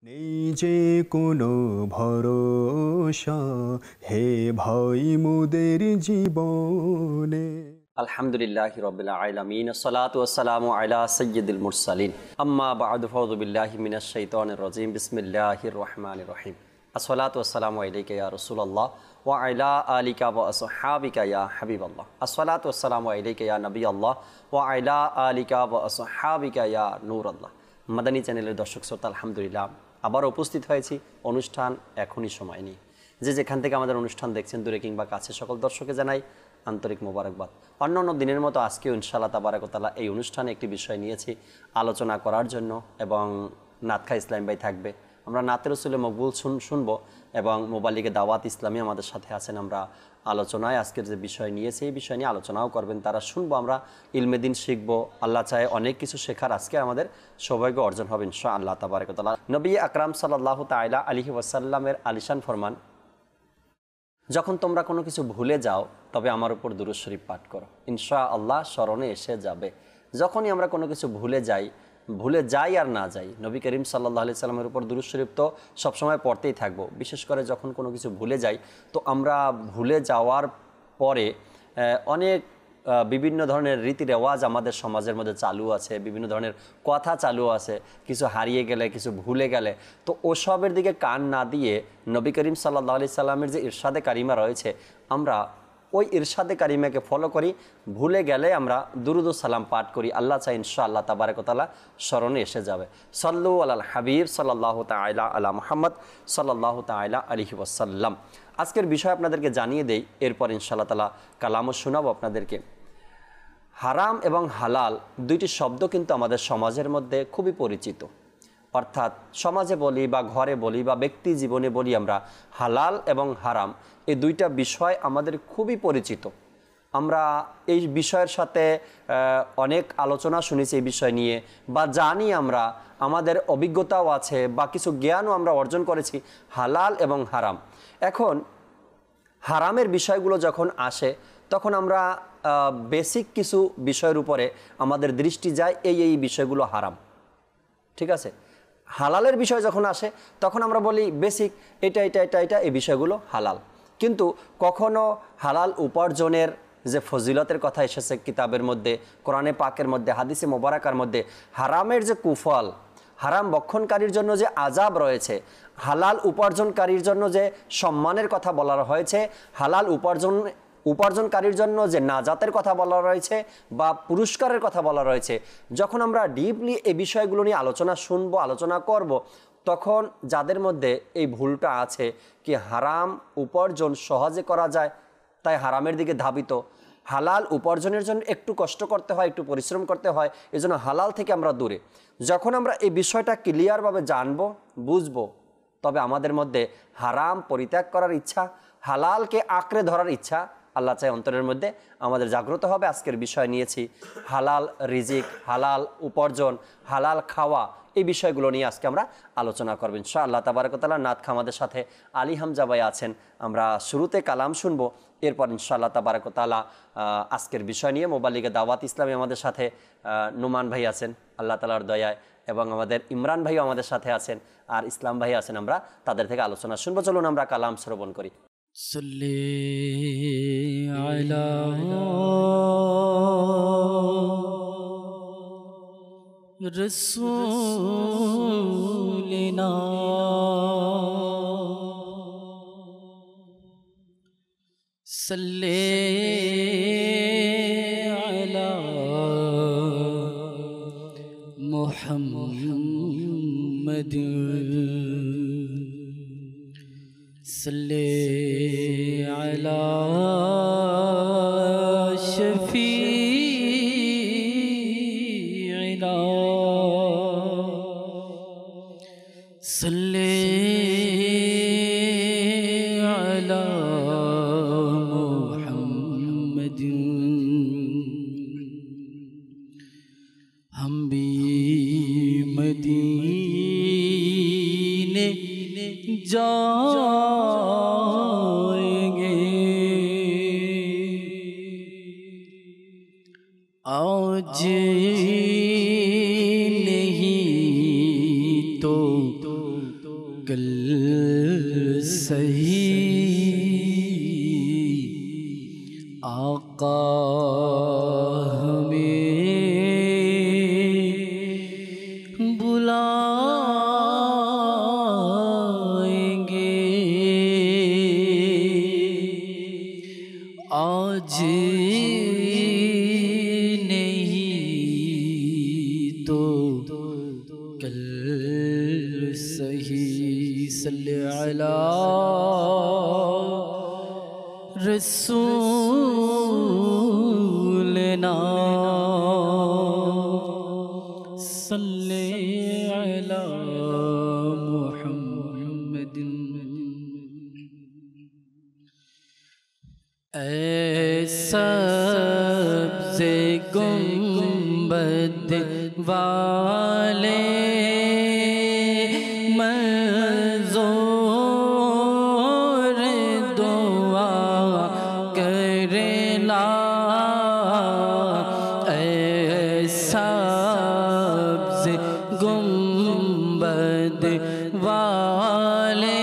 নেই যে কোনো ভরসা হে ভাই মোদের জীবনে। আলহামদুলিল্লাহি রাব্বিল আলামিন আসসালাতু ওয়াসসালামু আলা সাইয়্যিদিল মুরসালিন আম্মা বা'দু ফাউযু বিল্লাহি মিনাশ শাইতানির রাজীম বিসমিল্লাহির রহমানির রহিম আসসালাতু ওয়াসসালামু আলাইকা ইয়া রাসূলুল্লাহ ওয়া আলা আলিকা ওয়া আসহাবিকা ইয়া হাবিবাল্লাহ আসসালাতু ওয়াসসালামু আলাইকা ইয়া নবিয়াল্লাহ ওয়া আলা আলিকা ওয়া আসহাবিকা ইয়া নূরাল্লাহ। মাদানী চ্যানেলের দর্শক শ্রোতা, আলহামদুলিল্লাহ আবার উপস্থিত হয়েছি অনুষ্ঠান এখনই সময় নিয়ে। যেখান থেকে আমাদের অনুষ্ঠান দেখছেন দূরে কিংবা কাছে, সকল দর্শকে জানাই আন্তরিক মোবারকবাদ। অন্যান্য দিনের মতো আজকেও ইনশাআল্লাহ তাবারাক ওয়া তাআলা এই অনুষ্ঠানে একটি বিষয় নিয়েছি আলোচনা করার জন্য, এবং নাতখা ইসলাম ভাই থাকবে। আমরা নাতে রসুলের মকবুল শুনবো এবং মোবালিকে দাওয়াত ইসলামী আমাদের সাথে আছেন। আমরা আলোচনায় আজকের যে বিষয় নিয়েছি এই বিষয় নিয়ে আলোচনাও করবেন, তারা শুনবো, আমরা ইলমেদিন শিখবো। আল্লাহ চায় অনেক কিছু শেখার আজকে আমাদের সৌভাগ্য অর্জন হবে ইনশাআল্লাহ তাবারাক ওয়া তাআলা। নবী আকরাম সাল্লাল্লাহু তাআলা আলাইহি ওয়াসাল্লামের আলিশান ফরমান, যখন তোমরা কোনো কিছু ভুলে যাও তবে আমার উপর দুরূদ শরীফ পাঠ করো, ইনশাআল্লাহ স্মরণে এসে যাবে। যখনই আমরা কোনো কিছু ভুলে যাই আর না যাই, নবী করিম সাল্লাল্লাহু আলাইহি সাল্লামের উপর দুরূদ শরীফ তো সবসময় পড়তেই থাকবো। বিশেষ করে যখন কোনো কিছু ভুলে যাই, তো আমরা ভুলে যাওয়ার পরে অনেক বিভিন্ন ধরনের রীতি রেওয়াজ আমাদের সমাজের মধ্যে চালু আছে, বিভিন্ন ধরনের কথা চালু আছে। কিছু হারিয়ে গেলে, কিছু ভুলে গেলে, তো ওসবের দিকে কান না দিয়ে নবী করিম সাল্লাল্লাহু আলাইহি সাল্লামের যে ইরশাদে কারিমা রয়েছে, আমরা ওই ইরশাদে কারিমাকে ফলো করি। ভুলে গেলে আমরা দুরুদ ও সালাম পাঠ করি, আল্লাহ চাই ইনশাআল্লাহ তাবারাক ওয়া তাআলা স্মরণে এসে যাবে। সাল্লু আলাল হাবিব সাল্লাল্লাহু তাআলা আলা মুহাম্মদ সাল্লাল্লাহু তাআলা আলাইহি ওয়াসাল্লাম। আজকের বিষয় আপনাদেরকে জানিয়ে দেই, এরপর ইনশাআল্লাহ তাআলা কালামও শোনাবো আপনাদেরকে। হারাম এবং হালাল দুইটি শব্দ কিন্তু আমাদের সমাজের মধ্যে খুবই পরিচিত। অর্থাৎ সমাজে বলি বা ঘরে বলি বা ব্যক্তি জীবনে বলি, আমরা হালাল এবং হারাম এই দুইটা বিষয় আমাদের খুবই পরিচিত। আমরা এই বিষয়ের সাথে অনেক আলোচনা শুনেছি এই বিষয় নিয়ে, বা জানি, আমরা আমাদের অভিজ্ঞতাও আছে বা কিছু জ্ঞানও আমরা অর্জন করেছি হালাল এবং হারাম। এখন হারামের বিষয়গুলো যখন আসে, তখন আমরা বেসিক কিছু বিষয়ের উপরে আমাদের দৃষ্টি যায়, এই বিষয়গুলো হারাম, ঠিক আছে। হালালের বিষয় যখন আসে, তখন আমরা বলি বেসিক এটা এই বিষয়গুলো হালাল। কিন্তু কখনো হালাল উপার্জনের যে ফজিলতের কথা এসেছে কিতাবের মধ্যে, কোরআনে পাকের মধ্যে, হাদিসে মোবারকার মধ্যে, হারামের যে কুফল, হারাম বক্ষণকারীর জন্য যে আযাব রয়েছে, হালাল উপার্জনকারীর জন্য যে সম্মানের কথা বলা হয়েছে, হালাল উপার্জনকারীর জন্য যে নাজাতের কথা বলা রয়েছে বা পুরস্কারের কথা বলা রয়েছে, যখন আমরা ডিপলি এই বিষয়গুলো নিয়ে আলোচনা শুনবো, আলোচনা করব, তখন যাদের মধ্যে এই ভুলটা আছে কি হারাম উপার্জন সহজে করা যায় তাই হারামের দিকে ধাবিত, হালাল উপার্জনের জন্য একটু কষ্ট করতে হয়, একটু পরিশ্রম করতে হয়, এজন্য হালাল থেকে আমরা দূরে। যখন আমরা এই বিষয়টা ক্লিয়ারভাবে জানবো, বুঝবো, তবে আমাদের মধ্যে হারাম পরিত্যাগ করার ইচ্ছা, হালালকে আঁকড়ে ধরার ইচ্ছা আল্লাহ চাই অন্তরের মধ্যে আমাদের জাগ্রত হবে। আজকের বিষয় নিয়েছি হালাল রিজিক, হালাল উপার্জন, হালাল খাওয়া, এই বিষয়গুলো নিয়ে আজকে আমরা আলোচনা করব ইনশাআল্লাহ তাবারাক ওয়া তাআলা। নাতখা আমাদের সাথে আলী হামজা ভাই আছেন, আমরা শুরুতে কালাম শুনবো, এরপর ইনশাআল্লাহ তাবারাক ওয়া তাআলা আজকের বিষয় নিয়ে মোবালিকে দাওয়াত ইসলামী আমাদের সাথে নোমান ভাই আছেন আল্লাহ তাআলার দয়ায়, এবং আমাদের ইমরান ভাইও আমাদের সাথে আছেন, আর ইসলাম ভাই আছেন। আমরা তাদের থেকে আলোচনা শুনবো। চলুন আমরা কালাম শ্রবণ করি। صلی علی رسولنا صلی علی محمد صلی علی شفیعنا صلی علی محمد ہم بھی مدینے جائیں گے آج نہیں تو कल सही आका हमें बुलाएंगे। आज नहीं तो कल सही। सल्ले अला रसूलना सल्ले अला मुहम्मदिन। ऐसा सबसे गुंबद वाले मंजूर दुआ करना। ऐसा सबसे गुंबद वाले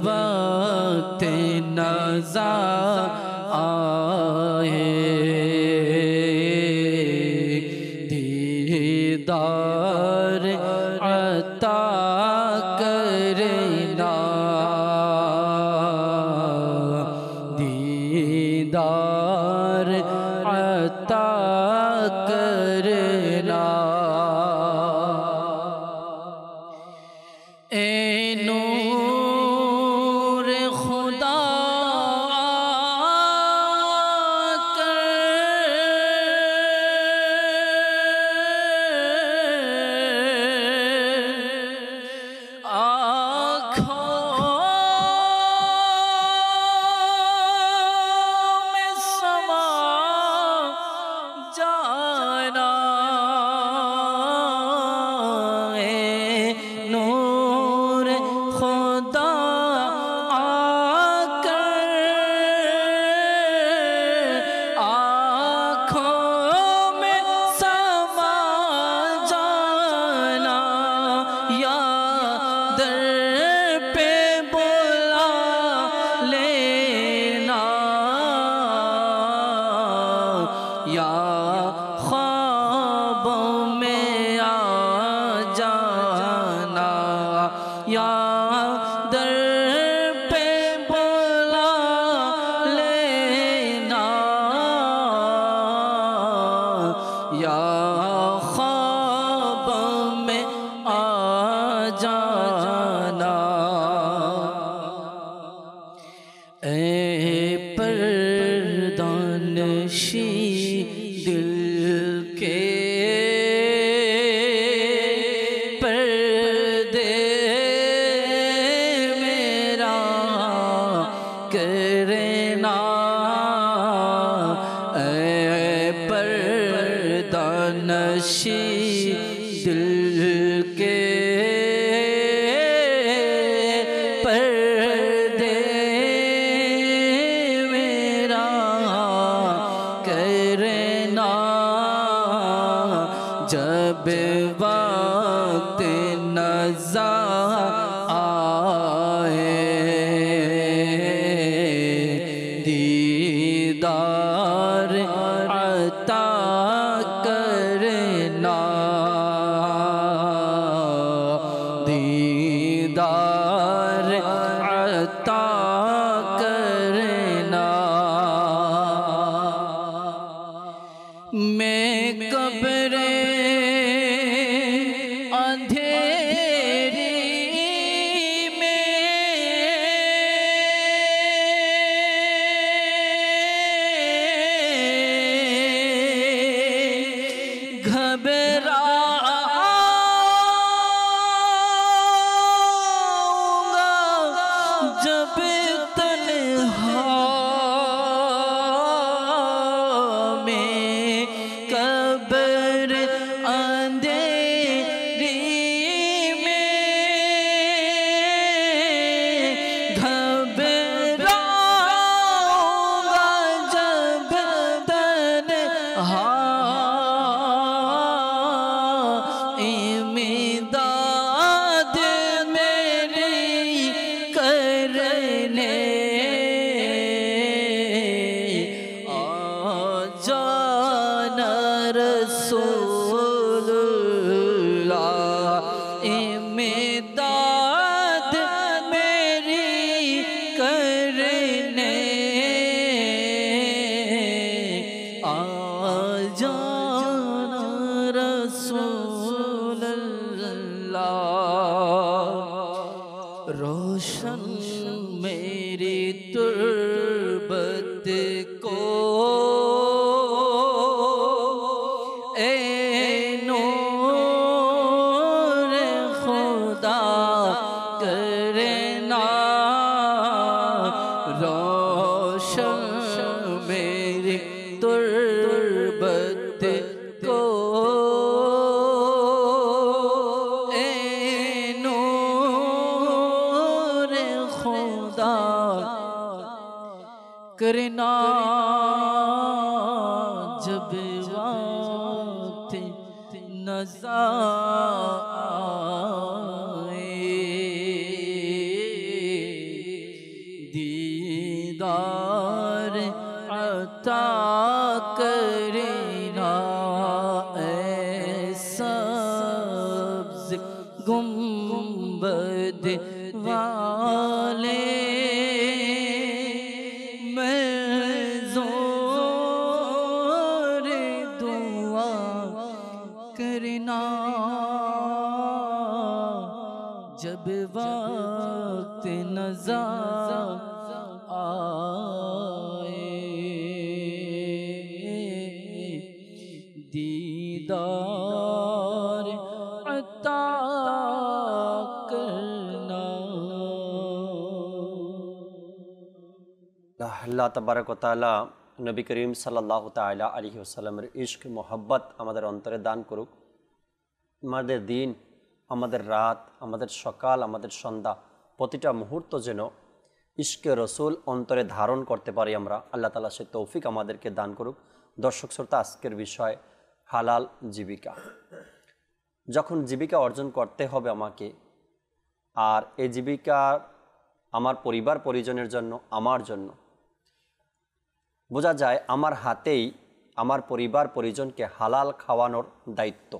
वक्त नज़ा आए दीदार अता करना। दीदार अता करना। ए नूर खुदा या दर पे बुला लेना। या ख्वाब में आ जाना। ए परदानशी दिल के करना। परदानशी दिल के पर्दे मेरा करना। जब वक्त नज़ा दीदार अता करना। दीदार अता करना। मैं कब्रे अंधेरी जब तन्हा में कब्र अंधेरी में घबराऊंगा। करने आ जाना रसूलुल्लाह इमदाद मेरी करने आ जाना रसूलुल्लाह रोशन मेरी तुर्बत को ए नूर खुदा करना रोशन मेरी तुर्बत को ए नूर खुदा करना जब वक्त नज़ा आए दीदार अता करना ऐसा सब्ज़ गुंबद वाले जोर दुआ करना जब वक्त नज़ा आए दीदार अता करना। আল্লাহ তাবারক ওয়া তাআলা নবী করিম সাল্লাল্লাহু তাআলা আলাইহি ওয়াসাল্লামের ইশক মোহাব্বত আমাদের অন্তরে দান করুক। আমাদের দিন, আমাদের রাত, আমাদের সকাল, আমাদের সন্ধ্যা, প্রতিটা মুহূর্ত যেন ইশকে রসুল অন্তরে ধারণ করতে পারি আমরা। আল্লাহ তাআলা সে তৌফিক আমাদেরকে দান করুক। দর্শক শ্রোতা, আজকের বিষয় হালাল জীবিকা। যখন জীবিকা অর্জন করতে হবে আমাকে, আর এই জীবিকা আমার পরিবার পরিজনের জন্য, আমার জন্য, বোঝা যায় আমার হাতেই আমার পরিবার পরিজনকে হালাল খাওয়ানোর দায়িত্ব।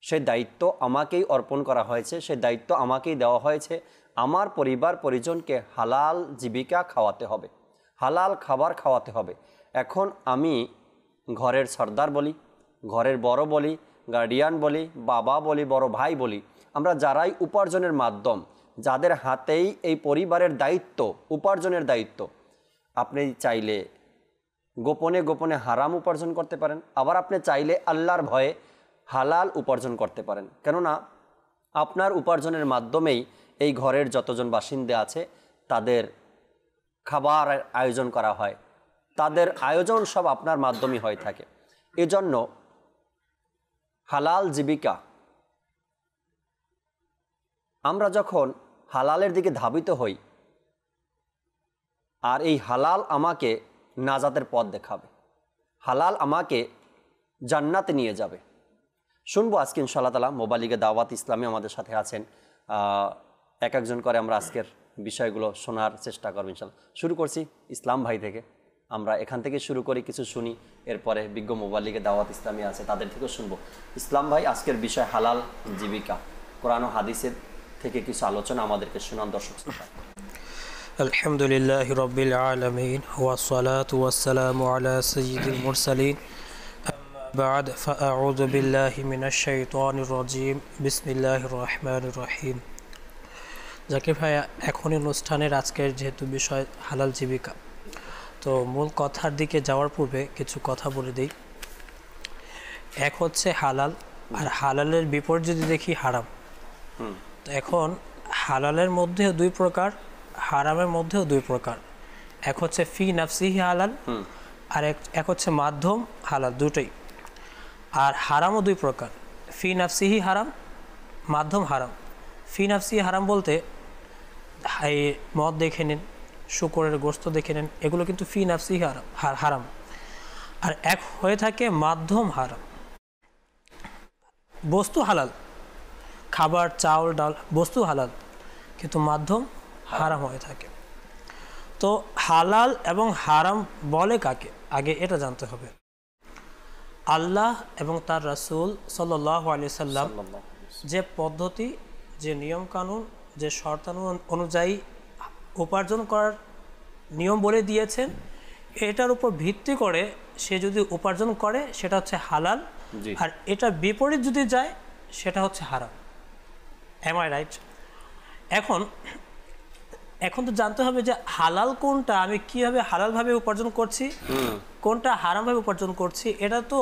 সেই দায়িত্ব আমাকেই অর্পণ করা হয়েছে, সেই দায়িত্ব আমাকেই দেওয়া হয়েছে। আমার পরিবার পরিজনকে হালাল জীবিকা খাওয়াতে হবে, হালাল খাবার খাওয়াতে হবে। এখন আমি ঘরের সর্দার বলি, ঘরের বড় বলি, গার্ডিয়ান বলি, বাবা বলি, বড় ভাই বলি, আমরা যারাই উপার্জনের মাধ্যম, যাদের হাতেই এই পরিবারের দায়িত্ব, উপার্জনের দায়িত্ব, আপনি চাইলে গোপনে গোপনে হারাম উপার্জন করতে পারেন, আবার আপনি চাইলে আল্লাহর ভয়ে হালাল উপার্জন করতে পারেন। কেননা আপনার উপার্জনের মাধ্যমেই এই ঘরের যতজন বাসিন্দা আছে তাদের খাবার আয়োজন করা হয়, তাদের আয়োজন সব আপনার মাধ্যমেই হয়ে থাকে। এজন্য হালাল জীবিকা, আমরা যখন হালালের দিকে ধাবিত হই, আর এই হালাল আমাকে নাজাতের পথ দেখাবে, হালাল আমাকে জান্নাতে নিয়ে যাবে। শুনবো আজকে ইনশাআল্লাহ তাআলা মোবাইল লিগে দাওয়াত ইসলামী আমাদের সাথে আছেন, এক একজন করে আমরা আজকের বিষয়গুলো শোনার চেষ্টা করব ইনশাআল্লাহ। শুরু করছি ইসলাম ভাই থেকে, আমরা এখান থেকে শুরু করি, কিছু শুনি, এরপরে বিজ্ঞ মোবাইল লিগে দাওয়াত ইসলামী আছে তাদের থেকেও শুনবো। ইসলাম ভাই, আজকের বিষয় হালাল জীবিকা, কোরআন ও হাদিসের থেকে কিছু আলোচনা আমাদেরকে শোনান দর্শক শ্রোতা। আলহামদুলিল্লাহি রাব্বিল আলামিন ওয়াস সালাতু ওয়াস সালামু আলা সাইয়্যিদিল মুরসালিন আম্মা বা'দ ফাআউযু বিল্লাহি মিনাশ শাইতানির রাজীম বিসমিল্লাহির রহমানির রহিম। জাকির ভাই, এখন অনুষ্ঠানের আজকের যেহেতু বিষয় হালাল জীবিকা, তো মূল কথার দিকে যাওয়ার পূর্বে কিছু কথা বলে দিই। এক হচ্ছে হালাল, আর হালালের বিপরীত যদি দেখি হারাম। তো এখন হালালের মধ্যেও দুই প্রকার, হারামের মধ্যেও দুই প্রকার। এক হচ্ছে ফি নাফসিহি হালাল, আর এক হচ্ছে মাধ্যম হালাল, দুটোই। আর হারামও দুই প্রকার, ফি নাফসিহি হারাম, মাধ্যম হারাম। ফি নাফসিহি হারাম বলতে এই মদ দেখে নিন, শুকরের গোশত দেখে নেন, এগুলো কিন্তু ফি নাফসিহি হারাম। আর এক হয়ে থাকে মাধ্যম হারাম। বস্তু হালাল, খাবার চাউল ডাল বস্তু হালাল, কিন্তু মাধ্যম হারাম হয়ে থাকে। তো হালাল এবং হারাম বলে কাকে, আগে এটা জানতে হবে। আল্লাহ এবং তার রাসূল সাল্লাল্লাহু আলাইহি সাল্লাম যে পদ্ধতি, যে নিয়মকানুন, যে শর্তানু অনুযায়ী উপার্জন করার নিয়ম বলে দিয়েছেন, এটার উপর ভিত্তি করে সে যদি উপার্জন করে সেটা হচ্ছে হালাল, আর এটা বিপরীত যদি যায় সেটা হচ্ছে হারাম। Am I right? এখন তো জানতে হবে যে হালাল কোনটা, আমি কীভাবে হালালভাবে উপার্জন করছি, কোনটা হারামভাবে উপার্জন করছি। এটা তো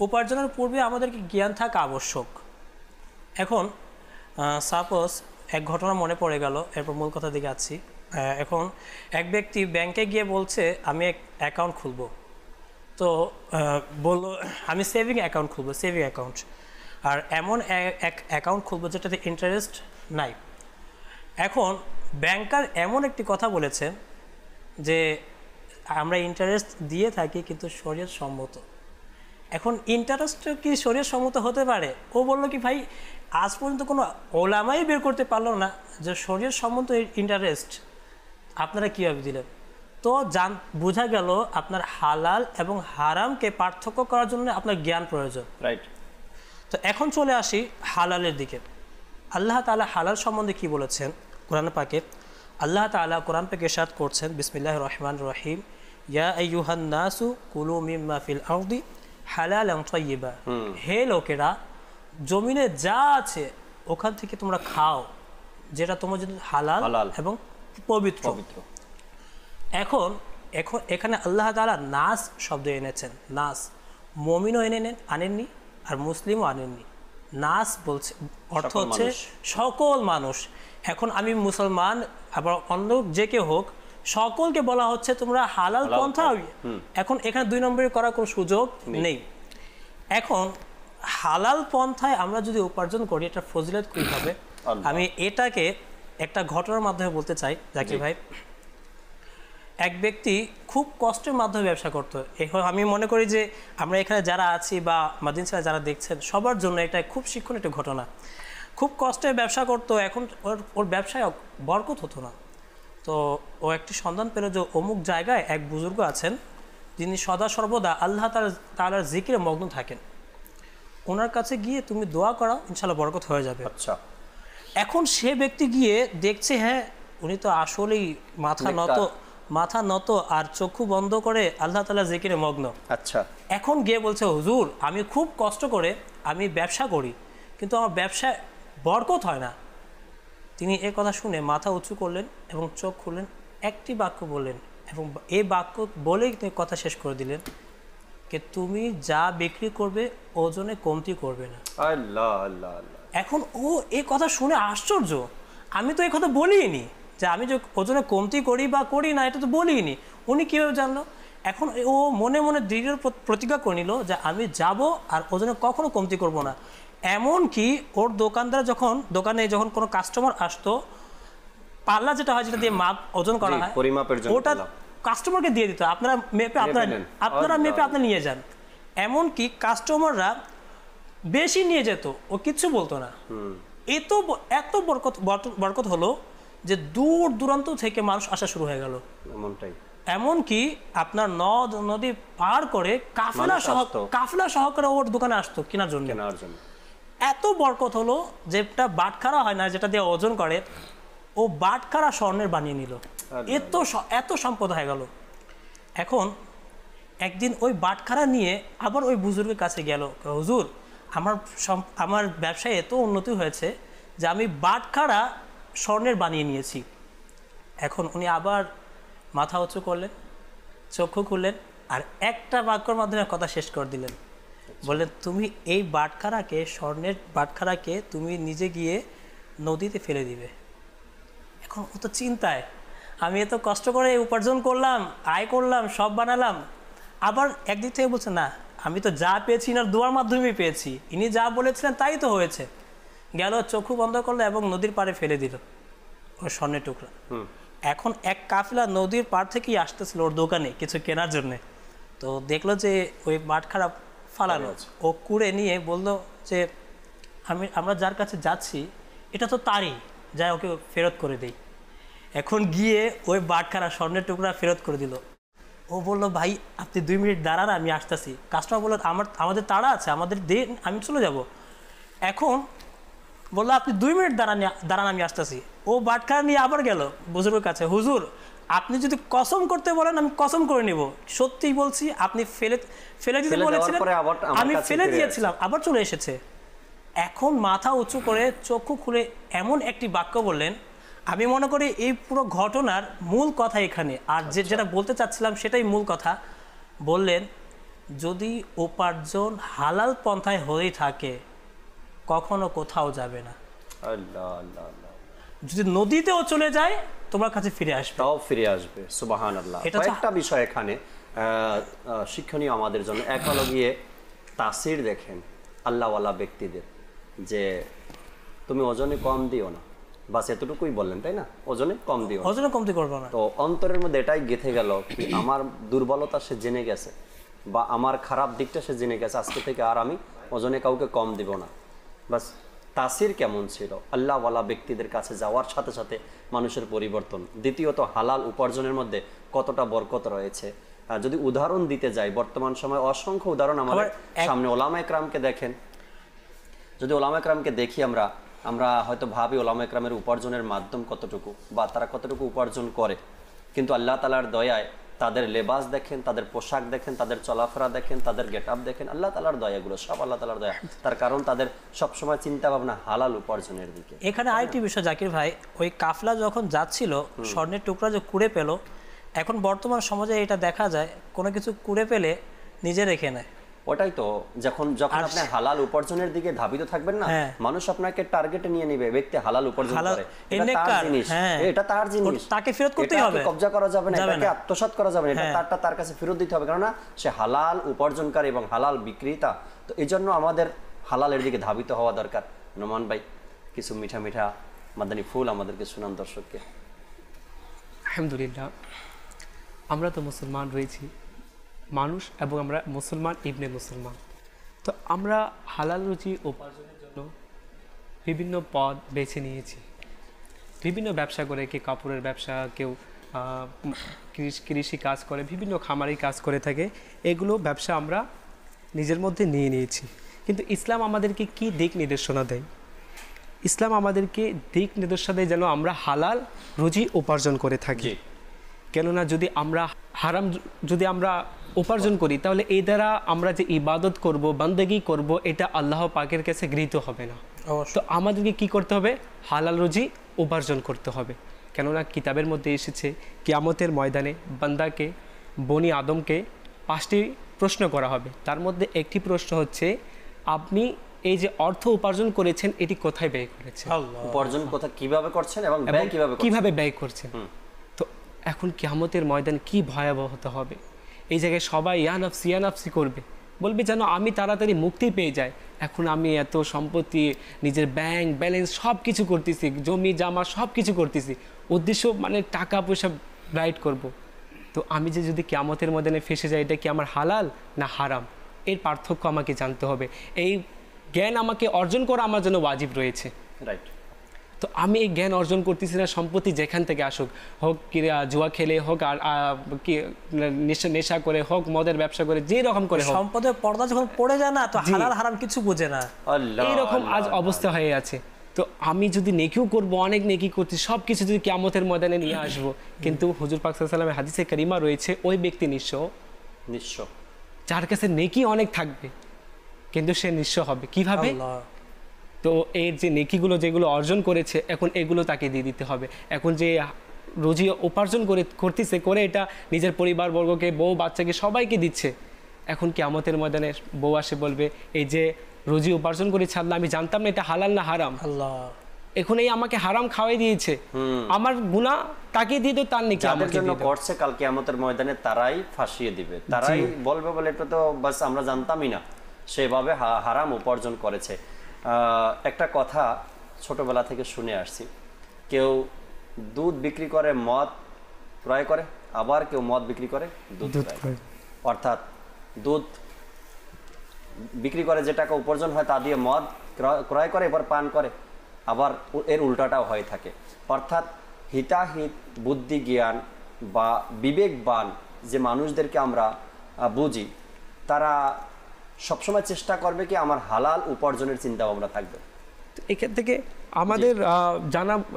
উপার্জনের পূর্বে আমাদেরকে জ্ঞান থাকা আবশ্যক। এখন সাপোজ এক ঘটনা মনে পড়ে গেল, এরপর মূল কথা দিকে আসছি। এখন এক ব্যক্তি ব্যাংকে গিয়ে বলছে আমি এক অ্যাকাউন্ট খুলব। তো বলল আমি সেভিং অ্যাকাউন্ট খুলবো, সেভিং অ্যাকাউন্ট, আর এমন এক অ্যাকাউন্ট খুলবো যেটাতে ইন্টারেস্ট নাই। এখন ব্যাংকার এমন একটি কথা বলেছে যে আমরা ইন্টারেস্ট দিয়ে থাকি কিন্তু শরীয়ত সম্মত। এখন ইন্টারেস্ট কি শরীয়ত সম্মত হতে পারে? ও বলল কি ভাই আজ পর্যন্ত কোনো ওলামাই বের করতে পারলো না যে শরীয়ত সম্মত ইন্টারেস্ট আপনারা কীভাবে দিলেন। তো বোঝা গেল আপনার হালাল এবং হারামকে পার্থক্য করার জন্য আপনার জ্ঞান প্রয়োজন, রাইট? তো এখন চলে আসি হালালের দিকে। আল্লাহ তাআলা হালাল সম্বন্ধে কি বলেছেন কোরআন পাকে? আল্লাহ তাআলা কোরআন পাকে ইরশাদ করছেন, বিসমিল্লাহির রহমানির রহিম, ইয়া আইয়ুহান নাসু কুলু মিম্মা ফিল আরদি হালালান তাইয়্যিবা, হে লোকেরা জমিনে যা আছে ওখান থেকে তোমরা খাও যেটা তোমার জন্য হালাল এবং পবিত্র। এখন এখানে আল্লাহ তাআলা নাস শব্দ এনেছেন। নাস মুমিনও আনেননি আর মুসলিমও আনেননি। নাস বলছে অর্থ হচ্ছে সকল মানুষ। এখন আমি মুসলমান, আবার অন্য যে কেউ হোক, সকলকে বলা হচ্ছে তোমরা হালাল পন্থা। এখন এখানে 2 নম্বরে করার কোনো সুযোগ নেই। এখন হালাল পন্থায় আমরা যদি উপার্জন করি এটা ফজিলত কী হবে, আমি এটাকে একটা ঘটনার মাধ্যমে বলতে চাই। জাকির ভাই, এক ব্যক্তি খুব কষ্টের মাধ্যমে ব্যবসা করতো। আমি মনে করি যে আমরা এখানে যারা আছি বা মাদ্রাসায় যারা দেখছেন সবার জন্য এটা খুব শিক্ষণীয় একটা ঘটনা। খুব কষ্টে ব্যবসা করতো, এখন ওর ব্যবসায় বরকত হতো না। তো ও একটি সন্ধান পেল যে অমুক জায়গায় এক বুজুর্গ আছেন যিনি সদা সর্বদা আল্লাহ তাআলার জিকিরে মগ্ন থাকেন। ওনার কাছে গিয়ে তুমি দোয়া করাও, ইনশাআল্লাহ বরকত হয়ে যাবে। আচ্ছা, এখন সে ব্যক্তি গিয়ে দেখছে হ্যাঁ উনি তো আসলেই মাথা নত আর চক্ষু বন্ধ করে আল্লাহ তাআলার জিকিরে মগ্ন। আচ্ছা, এখন গিয়ে বলছে হুজুর আমি খুব কষ্ট করে আমি ব্যবসা করি কিন্তু আমার ব্যবসায় বরকত হয় না। তিনি এ কথা শুনে মাথা উঁচু করলেন এবং চোখ খুললেন, একটি বাক্য বললেন এবং এই বাক্য বলেই তিনি কথা শেষ করে দিলেন যে তুমি যা বিক্রি করবে ওজনে কমতি করবে না। আল্লাহ আল্লাহ আল্লাহ। এখন ও এই কথা শুনে আশ্চর্য, আমি তো এই কথা বলিনি যে আমি যে ওজনে কমতি করি বা করি না, এটা তো বলিনি। উনি কীভাবে জানলো? এখন ও মনে মনে দৃঢ় প্রতিজ্ঞা করে নিল যে আমি যাব আর ওজনে কখনো কমতি করব না। এমন কি ওর দোকানদার দোকানে যখন কোনো কাস্টমার আসতো, পাল্লা যেটা হয় যেটা দিয়ে মাপ ওজন করা হয় ওটা কাস্টমারকে দিয়ে দিত, আপনারা মেপে আপনারা নিয়ে যান। এমন কি কাস্টমাররা বেশি নিয়ে যেত, ও কিচ্ছু বলতো না। এত বরকত হলো যে দূর দূরান্ত থেকে মানুষ আসা শুরু হয়ে গেল। এমনকি আপনার নদ নদী পার করে কাফেলা সহকারে ওর দোকানে আসতো কেনার জন্য। এত বরকত হলো যেটা বাটখারা হয় না, যেটা দিয়ে ওজন করে, ও বাটখারা স্বর্ণের বানিয়ে নিল। এত সম্পদ হয়ে গেল। এখন একদিন ওই বাটখারা নিয়ে আবার ওই বুজুর্গের কাছে গেল, হুজুর আমার ব্যবসায় এত উন্নতি হয়েছে যে আমি বাটখারা স্বর্ণের বানিয়ে নিয়েছি। এখন উনি আবার মাথা উঁচু করলেন, চক্ষু খুললেন আর একটা বাক্যর মাধ্যমে কথা শেষ করে দিলেন। বললেন তুমি এই বাটখারাকে, স্বর্ণের বাটখারাকে তুমি নিজে গিয়ে নদীতে ফেলে দিবে। এখন ও তো চিন্তায়, আমি এত কষ্ট করে উপার্জন করলাম, আয় করলাম, সব বানালাম, আবার একদিক থেকে বলছে না আমি তো যা পেয়েছি ইনার দোয়ার মাধ্যমেই পেয়েছি, ইনি যা বলেছিলেন তাই তো হয়েছে। গেল, চক্ষু বন্ধ করলো এবং নদীর পাড়ে ফেলে দিল ওই স্বর্ণের টুকরা। এখন এক কাফেলা নদীর পাড় থেকেই আসতেছিল ওর দোকানে কিছু কেনার জন্যে। তো দেখলো যে ওই বাটখারা ফালানো, ও কুড়ে নিয়ে বললো যে আমরা যার কাছে যাচ্ছি এটা তো তারই, যাই ওকে ফেরত করে দেই। এখন গিয়ে ওই বাটখারা স্বর্ণের টুকরা ফেরত করে দিল। ও বললো ভাই আপনি 2 মিনিট দাঁড়ান, আমি আসতেছি। কাস্টমার বললো আমাদের তাড়া আছে, আমাদের দিন, আমি চলে যাব। এখন বললো আপনি 2 মিনিট দাঁড়ান আমি আসতেছি। ও বাটখারা নিয়ে আবার গেল বুজুর্গের কাছে, হুজুর আপনি যদি কসম করতে বলেন আমি কসম করে নিব, সত্যিই বলছি আপনি ফেলে দিতে বলেছিলেন, আমি ফেলে দিয়েছিলাম, আবার চলে এসেছে। এখন মাথা উঁচু করে চক্ষু খুলে এমন একটি বাক্য বললেন, আমি মনে করি এই পুরো ঘটনার মূল কথা এখানে, আর যেটা বলতে চাচ্ছিলাম সেটাই মূল কথা। বললেন যদি উপার্জন হালাল পন্থায় হয়ে থাকে কখনো কোথাও যাবে না, যদি নদীতেও চলে যায় তোমার কাছে ফিরে আসবে, তাও ফিরে আসবে। সুবহানাল্লাহ। একটা বিষয় এখানে শিক্ষণীয় আমাদের জন্য, এক হলো গিয়ে তাসির দেখেন আল্লাহওয়ালা ব্যক্তিদের, যে তুমি ওজনে কম দিও না, বাস এতটুকুই বললেন, তাই না? ওজনে কম দিও, ওজনে কমতি করবো না। তো অন্তরের মধ্যে এটাই গেঁথে গেল কি আমার দুর্বলতা সে জেনে গেছে, বা আমার খারাপ দিকটা সে জেনে গেছে, আজকে থেকে আর আমি ওজনে কাউকে কম দিব না। বাস তাসির কেমন ছিল আল্লাহওয়ালা ব্যক্তিদের কাছে যাওয়ার সাথে সাথে মানুষের পরিবর্তন। দ্বিতীয়ত হালাল উপার্জনের মধ্যে কতটা বরকত রয়েছে। যদি উদাহরণ দিতে যাই, বর্তমান সময় অসংখ্য উদাহরণ আমাদের সামনে। ওলামা একরামকে দেখেন, যদি ওলামা একরামকে দেখি আমরা হয়তো ভাবি ওলামা একরামের উপার্জনের মাধ্যম কতটুকু, বা তারা কতটুকু উপার্জন করে, কিন্তু আল্লাহ তাআলার দয়ায় তাদের লেবাস দেখেন, তাদের পোশাক দেখেন, তাদের চলাফেরা দেখেন, তাদের গেট আপ দেখেন, আল্লাহ তাআলার দয়া, এগুলো সব আল্লাহ তাআলার দয়া। তার কারণ তাদের সবসময় চিন্তা ভাবনা হালাল উপার্জনের দিকে। এখানে আরেকটি বিষয় জাকির ভাই, ওই কাফলা যখন যাচ্ছিল স্বর্ণের টুকরা যে কুড়ে পেল, এখন বর্তমান সমাজে এটা দেখা যায় কোনো কিছু কুড়ে পেলে নিজে রেখে নেয়। ওটাই তো, যখন আপনি হালাল উপার্জনের দিকে ধাবিত থাকবেন না, মানুষ আপনাকে টার্গেটে নিয়ে নেবে। ব্যক্তি হালাল উপার্জন করে, এটা তার জিনিস, এটা তার জিনিস, তাকে ফেরত করতেই হবে, কবজা করা যাবে না, এটাকে আত্মসাৎ করা যাবে না, এটা তার কাছে ফেরত দিতে হবে, কারণ সে হালাল উপার্জনকারী এবং হালাল বিক্রেতা। তো এই জন্য আমাদের হালালের দিকে ধাবিত হওয়া দরকার। নোমান ভাই কিছু মিঠা মিঠা মাদানী ফুল আমাদেরকে শুনান দর্শককে। আলহামদুলিল্লাহ, আমরা তো মুসলমান রয়েছি মানুষ, এবং আমরা মুসলমান ইবনে মুসলমান। তো আমরা হালাল রুজি উপার্জনের জন্য বিভিন্ন পথ বেছে নিয়েছি। বিভিন্ন ব্যবসা করে, কেউ কাপড়ের ব্যবসা, কেউ কৃষি কাজ করে, বিভিন্ন খামারি কাজ করে থাকে। এগুলো ব্যবসা আমরা নিজের মধ্যে নিয়ে নিয়েছি। কিন্তু ইসলাম আমাদেরকে কি দিক নির্দেশনা দেয়? ইসলাম আমাদেরকে দিক নির্দেশনা দেয় যেন আমরা হালাল রুজি উপার্জন করে থাকি। কেননা যদি আমরা হারাম যদি আমরা উপার্জন করি, তাহলে এই দ্বারা আমরা যে ইবাদত করব, বান্দেগি করব, এটা আল্লাহ পাকের কাছে গৃহীত হবে না। তো আমাদেরকে কি করতে হবে? হালাল রুজি উপার্জন করতে হবে। কেননা কিতাবের মধ্যে এসেছে কিয়ামতের ময়দানে বান্দাকে, বনি আদমকে 5টি প্রশ্ন করা হবে। তার মধ্যে একটি প্রশ্ন হচ্ছে, আপনি এই যে অর্থ উপার্জন করেছেন এটি কোথায় ব্যয় করেছেন, উপার্জন কোথায় কিভাবে করছেন এবং ব্যয় কিভাবে ব্যয় করছেন। তো এখন কিয়ামতের ময়দান কি ভয়াবহতা হবে! এই জায়গায় সবাই ইয়ানাফসি করবে, বলবে যেন আমি তাড়াতাড়ি মুক্তি পেয়ে যাই। এখন আমি এত সম্পত্তি, নিজের ব্যাংক ব্যালেন্স সব কিছু করতেছি, জমি জামা সব কিছু করতেছি, উদ্দেশ্য মানে টাকা পয়সা রাইট করব। তো আমি যে যদি কিয়ামতের ময়দানে ফেসে যাই, এটা কি আমার হালাল না হারাম, এর পার্থক্য আমাকে জানতে হবে। এই জ্ঞান আমাকে অর্জন করা আমার জন্য ওয়াজিব রয়েছে। রাইট। তো আমি এই জ্ঞান অর্জন করতেছি না, সম্পত্তি যেখান থেকে আসুক, হোক জুয়া খেলে, হোক আর নেশা করে, হোক মদের ব্যবসা করে, যে রকম করে হোক, সম্পদের পর্দা যখন পড়ে যায় না, তো হালাল হারাম কিছু বোঝে না, এইরকম আজ অবস্থা হয়ে আছে। তো আমি যদি নেকিও করব, অনেক নেকি করছি, সব কিছু যদি কিয়ামতের ময়দানে নিয়ে আসবো, কিন্তু হুজুর পাক সাল্লাল্লাহু আলাইহি ওয়াসাল্লামের হাদিসে কারিমা রয়েছে, ওই ব্যক্তি নিঃস্ব, যার কাছে নেকি অনেক থাকবে কিন্তু সে নিঃস্ব হবে। কিভাবে? তো এর যে নেকিগুলো যেগুলো অর্জন করেছে, এখন এগুলো তাকে দিয়ে দিতে হবে। এখন যে রুজি উপার্জন করতেছে, করে এটা নিজের পরিবারবর্গকে, বউ বাচ্চাকে সবাইকে দিচ্ছে, এখন কিয়ামতের ময়দানে বউ আসে বলবে, এই যে রুজি উপার্জন করেছে আল্লাহ, আমি জানতাম না এটা হালাল না হারাম, আল্লাহ এখন এই আমাকে হারাম খাওয়াই দিয়েছে, আমার গুনাহ তাকে দিয়ে দাও, তার নেকি আমাদের জন্য করছে, কাল কিয়ামতের ময়দানে তারাই ফাঁসিয়ে দিবে, তারাই বলবে বলে এটা তো বাস আমরা জানতামই না, সেভাবে হারাম উপার্জন করেছে। একটা কথা ছোটবেলা থেকে শুনে আসছি, কেউ দুধ বিক্রি করে, মদ ক্রয় করে, আবার কেউ মদ বিক্রি করে দুধ ক্রয়। অর্থাৎ দুধ বিক্রি করে, যে টাকা উপার্জন হয় তা দিয়ে মদ ক্রয় করে, এবার পান করে, আবার এর উল্টাটাও হয়ে থাকে। অর্থাৎ হিতাহিত বুদ্ধি জ্ঞান বা বিবেকবান যে মানুষদেরকে আমরা বুঝি, তারা সবসময় চেষ্টা করবে কি আমার হালাল উপার্জনের চিন্তা ভাবনা থাকবে। এখান থেকে আমাদের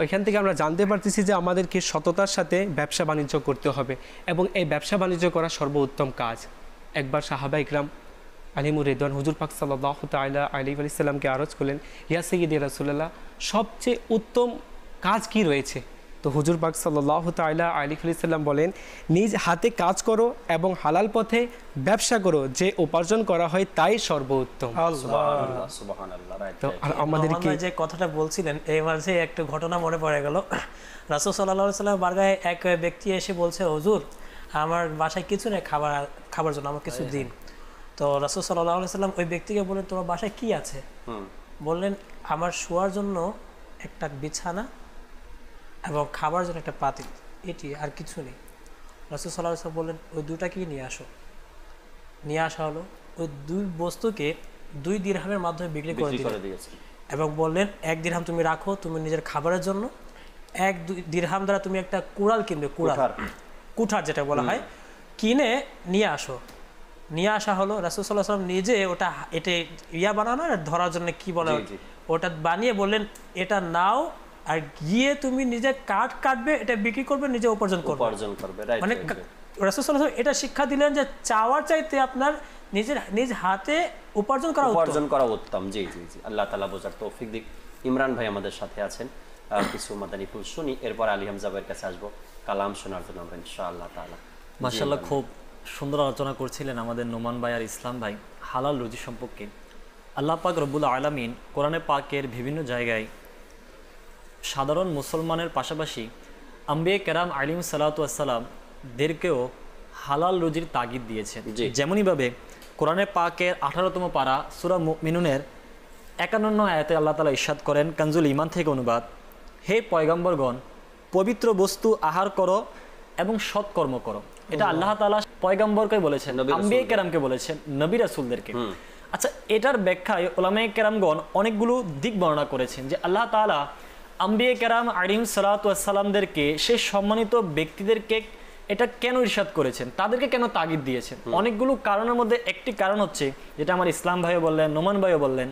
এখান থেকে আমরা জানতে পারতেছি যে আমাদেরকে সততার সাথে ব্যবসা বাণিজ্য করতে হবে এবং এই ব্যবসা বাণিজ্য করা সর্বোত্তম কাজ। একবার সাহাবা ইকরাম আলিমুর রিদওয়ান হুজুর পাক সাল্লাল্লাহু তাআলা আলাইহি ওয়া সাল্লামকে আরজ করলেন, ইয়া সাইয়্যিদি রাসূলুল্লাহ, সবচেয়ে উত্তম কাজ কি রয়েছে? তো হুজুর পাক সাল্লাল্লাহু তাআলা আলাইহি ওয়া সাল্লাম বলেন, নিজ হাতে কাজ করো এবং হালাল পথে ব্যবসা করো, যে উপার্জন করা হয় তাই সর্বোত্তম। সুবহানাল্লাহ, সুবহানাল্লাহ। তো আমাদেরকে যে কথাটা বলছিলেন, এই মাঝে একটা ঘটনা মনে পড়ে গেল। রাসূল সাল্লাল্লাহু আলাইহি ওয়াসাল্লাম বারগাহে এক ব্যক্তি এসে বলছে, হুজুর আমার বাসায় কিছু নেই খাবার জন্য, আমার কিছু দিন। তো রাসূল সাল্লাল্লাহু আলাইহি ওয়াসাল্লাম ওই ব্যক্তিকে বললেন, তোমার বাসায় কি আছে? বললেন, আমার শোয়ার জন্য একটা বিছানা এবং খাবার জন্য একটা পাতিল, এটি, আর কিছু নেই। রাসূল সাল্লাল্লাহু আলাইহি ওয়াসাল্লাম বললেন, ওই দুটাকেই নিয়ে আসো। নিয়ে আসা হলো। ওই দুই বস্তুকে 2 দিরহামের মাধ্যমে বিক্রি করে দিয়েছে এবং বললেন, 1 দিরহাম তুমি রাখো তুমি নিজের খাবারের জন্য, 1 দিরহাম দ্বারা তুমি একটা কুড়াল কিনবে, কুঠার যেটা বলা হয়, কিনে নিয়ে আসো। নিয়ে আসা হলো। রাসূল সাল্লাল্লাহু আলাইহি ওয়াসাল্লাম নিজে ওটা বানানো, ধরার জন্য কি বলা হয়, ওটা বানিয়ে বললেন, এটা নাও আর গিয়ে তুমি নিজে কাটবে, এটা বিক্রি করবে, নিজে উপার্জন করবে। মানে রাসূল সাল্লাল্লাহু আলাইহি ওয়াসাল্লাম এটা শিক্ষা দিলেন যে চাওয়ার চাইতে আপনার নিজ হাতে উপার্জন করা উত্তম। জি জি জি, আল্লাহ তাআলা বোঝার তৌফিক দিক। ইমরান ভাই আমাদের সাথে আছেন, কিছু মাদানী ফুল শুনি, এরপর আলী হামজা ভাইয়ের কাছে আসবো কালাম শোনার জন্য আমরা ইনশাআল্লাহ তাআলা। মাশাআল্লাহ, খুব সুন্দর আলোচনা করছিলেন আমাদের নোমান ভাই আর ইসলাম ভাই হালাল রুজি সম্পর্কে। আল্লাহ পাক রব্বুল আলামিন কোরআনে পাকের বিভিন্ন জায়গায় সাধারণ মুসলমানের পাশাপাশি আম্বিয়া কেরাম আলাইহিস সালাতু ওয়াস সালামদেরকেও হালাল রুজির তাগিদ দিয়েছেন। যেমনইভাবে কোরআনে পাকের 18তম পারা সূরা মুমিনুনের 51 আয়াতে আল্লাহ তাআলা ইরশাদ করেন, কানজুল ঈমান থেকে অনুবাদ, হে পয়গম্বরগণ, পবিত্র বস্তু আহার করো এবং সৎকর্ম করো। এটা আল্লাহ তাআলা পয়গম্বরকে বলেছেন, আম্বিয়া কেরামকে বলেছেন, নবী রাসূলদেরকে। আচ্ছা, এটার ব্যাখ্যায় উলামায়ে কেরামগণ অনেকগুলো দিক বর্ণনা করেছেন যে আল্লাহ তাআলা আম্বিয়া কেরাম আলাইহিস সালাতু ওয়াস সালামদেরকে, সেই সম্মানিত ব্যক্তিদেরকে এটা কেন ইরশাদ করেছেন, তাদেরকে কেন তাগিদ দিয়েছেন। অনেকগুলো কারণের মধ্যে একটি কারণ হচ্ছে, যেটা আমার ইসলাম ভাইও বললেন, নোমান ভাইও বললেন,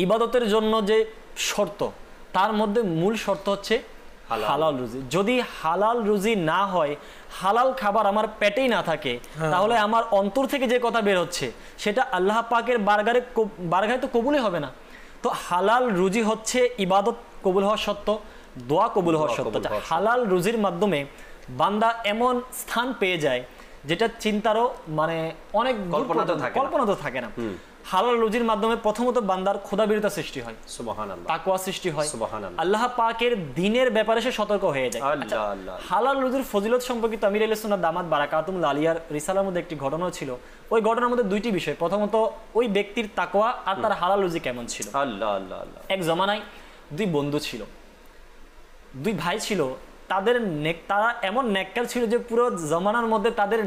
ইবাদতের জন্য যে শর্ত, তার মধ্যে মূল শর্ত হচ্ছে হালাল রুজি। যদি হালাল রুজি না হয়, হালাল খাবার আমার পেটেই না থাকে, তাহলে আমার অন্তর থেকে যে কথা বের হচ্ছে সেটা আল্লাহ পাকের বারগাহে তো কবুলই হবে না। তো হালাল রুজি হচ্ছে ইবাদত কবুল হওয়ার শর্ত, দোয়া কবুল হওয়ার শর্ত। হালাল রুজির মাধ্যমে বান্দা এমন স্থান পেয়ে যায় যেটা চিন্তারও মানে অনেক কল্পনা তো থাকে না। হালাল রুজির মাধ্যমে প্রথমত বান্দার ক্ষুধাবিরতা সৃষ্টি হয়, সুবহানাল্লাহ, তাকওয়া সৃষ্টি হয়, সুবহানাল্লাহ, আল্লাহ পাকের দ্বীনের ব্যাপারে সে সতর্ক হয়ে যায়। হালাল রুজির ফজিলত সম্পর্কিত আমির আহলে সুন্নাত দামাত বারাকাতুহুল আলিয়ার রিসালার মধ্যে একটি ঘটনা ছিল। ওই ঘটনার মধ্যে 2টি বিষয়, প্রথমত ওই ব্যক্তির তাকওয়া আর তার হালাল রুজি কেমন ছিল। আল্লাহ আল্লাহ আল্লাহ। এক জমানায় 2 বন্ধু ছিল, 2 ভাই ছিল, তারা এমন নেককার ছিল যে পুরো জমানার মধ্যে তাদের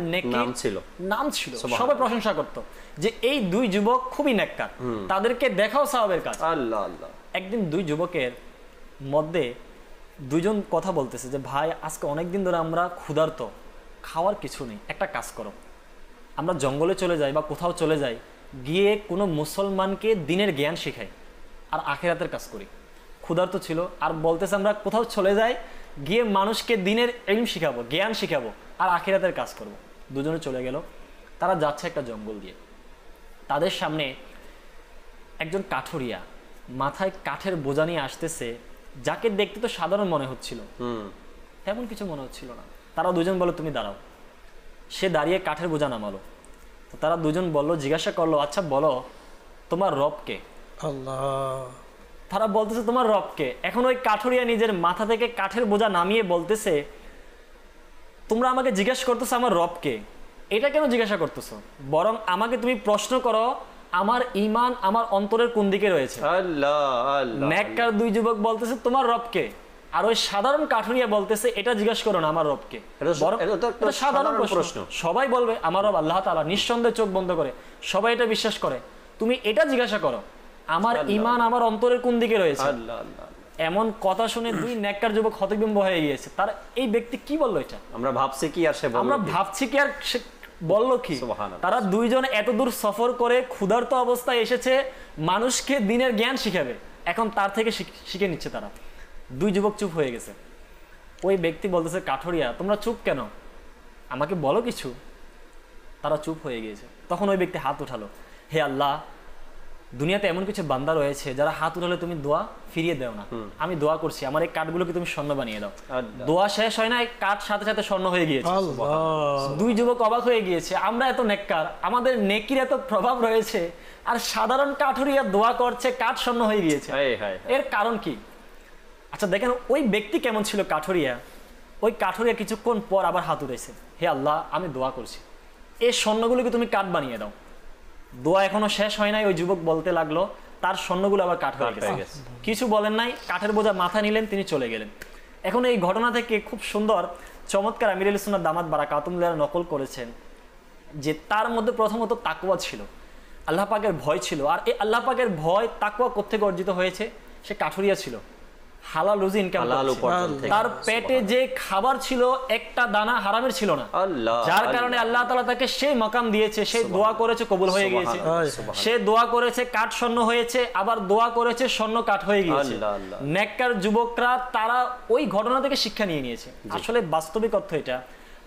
নাম ছিল, সবাই প্রশংসা করত যে এই 2 যুবক খুবই নেককার, তাদেরকে দেখাও সাওয়াবের কাজ। আল্লাহ আল্লাহ। একদিন 2 যুবকের মধ্যে 2জন কথা বলতেছে যে ভাই, আজকে অনেকদিন ধরে আমরা ক্ষুধার্ত, খাওয়ার কিছু নেই, একটা কাজ করো, আমরা জঙ্গলে চলে যাই বা কোথাও চলে যাই, গিয়ে কোনো মুসলমানকে দ্বীনের জ্ঞান শেখাই আর আখিরাতের কাজ করি। ক্ষুধার্ত ছিল আর বলতেছে আমরা কোথাও চলে যাই, গিয়ে মানুষকে দ্বীনের ইলম শিখাবো, জ্ঞান শিখাবো আর আখিরাতের কাজ করব। 2জনে চলে গেল। তারা যাচ্ছে একটা জঙ্গল দিয়ে, তাদের সামনে একজন কাঠুরিয়া মাথায় কাঠের বোঝা নিয়ে আসতেছে, যাকে দেখতে তো সাধারণ মনে হচ্ছিল, তেমন কিছু মনে হচ্ছিল না। তারা 2জন বলল, তুমি দাঁড়াও। সে দাঁড়িয়ে কাঠের বোঝা নামালো। তো তারা 2জন বলল, জিজ্ঞাসা করলো, আচ্ছা বলো তোমার রব কে? আল্লাহ। তারা বলতেছে তোমার রবকে। এখন ওই কাঠুরিয়া নিজের মাথা থেকে কাঠের বোঝা নামিয়ে বলতেছে, তোমরা আমাকে জিজ্ঞাসা করতেছো আমার রবকে, এটা কেন জিজ্ঞাসা করতেছো? বরং আমাকে তুমি প্রশ্ন করো আমার ঈমান আমার অন্তরের কোন দিকে রয়েছে। আল্লাহ আল্লাহ। নেককার 2 যুবক বলতেছে তোমার রবকে, আর ওই সাধারণ কাঠুরিয়া বলতেছে এটা জিজ্ঞাসা করো না আমার রবকে। এটা সাধারণ প্রশ্ন, সবাই বলবে আমার রব আল্লাহ তাআলা, নিঃসন্দেহে চোখ বন্ধ করে সবাই এটা বিশ্বাস করে। তুমি এটা জিজ্ঞাসা করো আমার ঈমান আমার অন্তরের কোন দিকে রয়েছে। এমন কথা শুনে দুই নেককার যুবক হতবিম্ব হয়ে গিয়েছে। তার এই ব্যক্তি কি বললো এটা? আমরা ভাবছি কি আর সে বলল আমরা কি? ভাবছি কি আর সে বললো কি? সুবহানাল্লাহ। তারা দুইজন এত দূর সফর করে ক্ষুধার্ত অবস্থায় এসেছে মানুষকে দিনের জ্ঞান শিখাবে, এখন তার থেকে শিখে নিচ্ছে তারা। দুই যুবক চুপ হয়ে গেছে। ওই ব্যক্তি বলতেছে, কাঠুরিয়া তোমরা চুপ কেন, আমাকে বলো কিছু। তারা চুপ হয়ে গিয়েছে। তখন ওই ব্যক্তি হাত উঠালো, হে আল্লাহ, দুনিয়াতে এমন কিছু বান্দা রয়েছে যারা হাত উঠালে তুমি দোয়া ফিরিয়ে দাও না, আমি দোয়া করছি আমার এই কাঠগুলোকে তুমি স্বর্ণ বানিয়ে দাও। দোয়া শেষ হয় না, এই কাঠ সাথে সাথে স্বর্ণ হয়ে গিয়েছে। দুই যুবক অবাক হয়ে গিয়েছে, আমরা এত নেককার, আমাদের নেকির এত প্রভাব রয়েছে, আর সাধারণ কাঠুরিয়া দোয়া করছে, কাঠ স্বর্ণ হয়ে গিয়েছে। এর কারণ কি? আচ্ছা দেখেন ওই ব্যক্তি কেমন ছিল কাঠুরিয়া। ওই কাঠুরিয়া কিছুক্ষণ পর আবার হাত উঠেছে, হে আল্লাহ আমি দোয়া করছি এই স্বর্ণগুলোকে তুমি কাঠ বানিয়ে দাও। দোয়া এখনো শেষ হয় নাই, ওই যুবক বলতে লাগলো, তার স্বর্ণগুলো আবার কাঠ হয়ে গেছে। কিছু বলেন নাই, কাঠের বোঝা মাথা নিলেন, তিনি চলে গেলেন। এখন এই ঘটনা থেকে খুব সুন্দর চমৎকার আমিরুল সুন্নাত দামাত বারাকাতুহুল্লাহ নকল করেছেন যে তার মধ্যে প্রথমত তাকওয়া ছিল, আল্লাহ পাকের ভয় ছিল। আর এই আল্লাহ পাকের ভয় তাকওয়া কোত্থেকে অর্জিত হয়েছে? সে কাঠুরিয়া ছিল, হালাল রুজি ইনকাম করছে, তার পেটে যে খাবার ছিল একটা দানা হারামের ছিল না, যার কারণে আল্লাহ তাআলা তাকে সেই মাকাম দিয়েছে। সে দোয়া করেছে, কবুল হয়ে গিয়েছে। সে দোয়া করেছে, কাঠ স্বর্ণ হয়েছে, আবার দোয়া করেছে, স্বর্ণ কাঠ হয়ে গিয়েছে। নেককার যুবকরা তারা ওই ঘটনা থেকে শিক্ষা নিয়ে নিয়েছে। আসলে বাস্তবিক অর্থ এটা,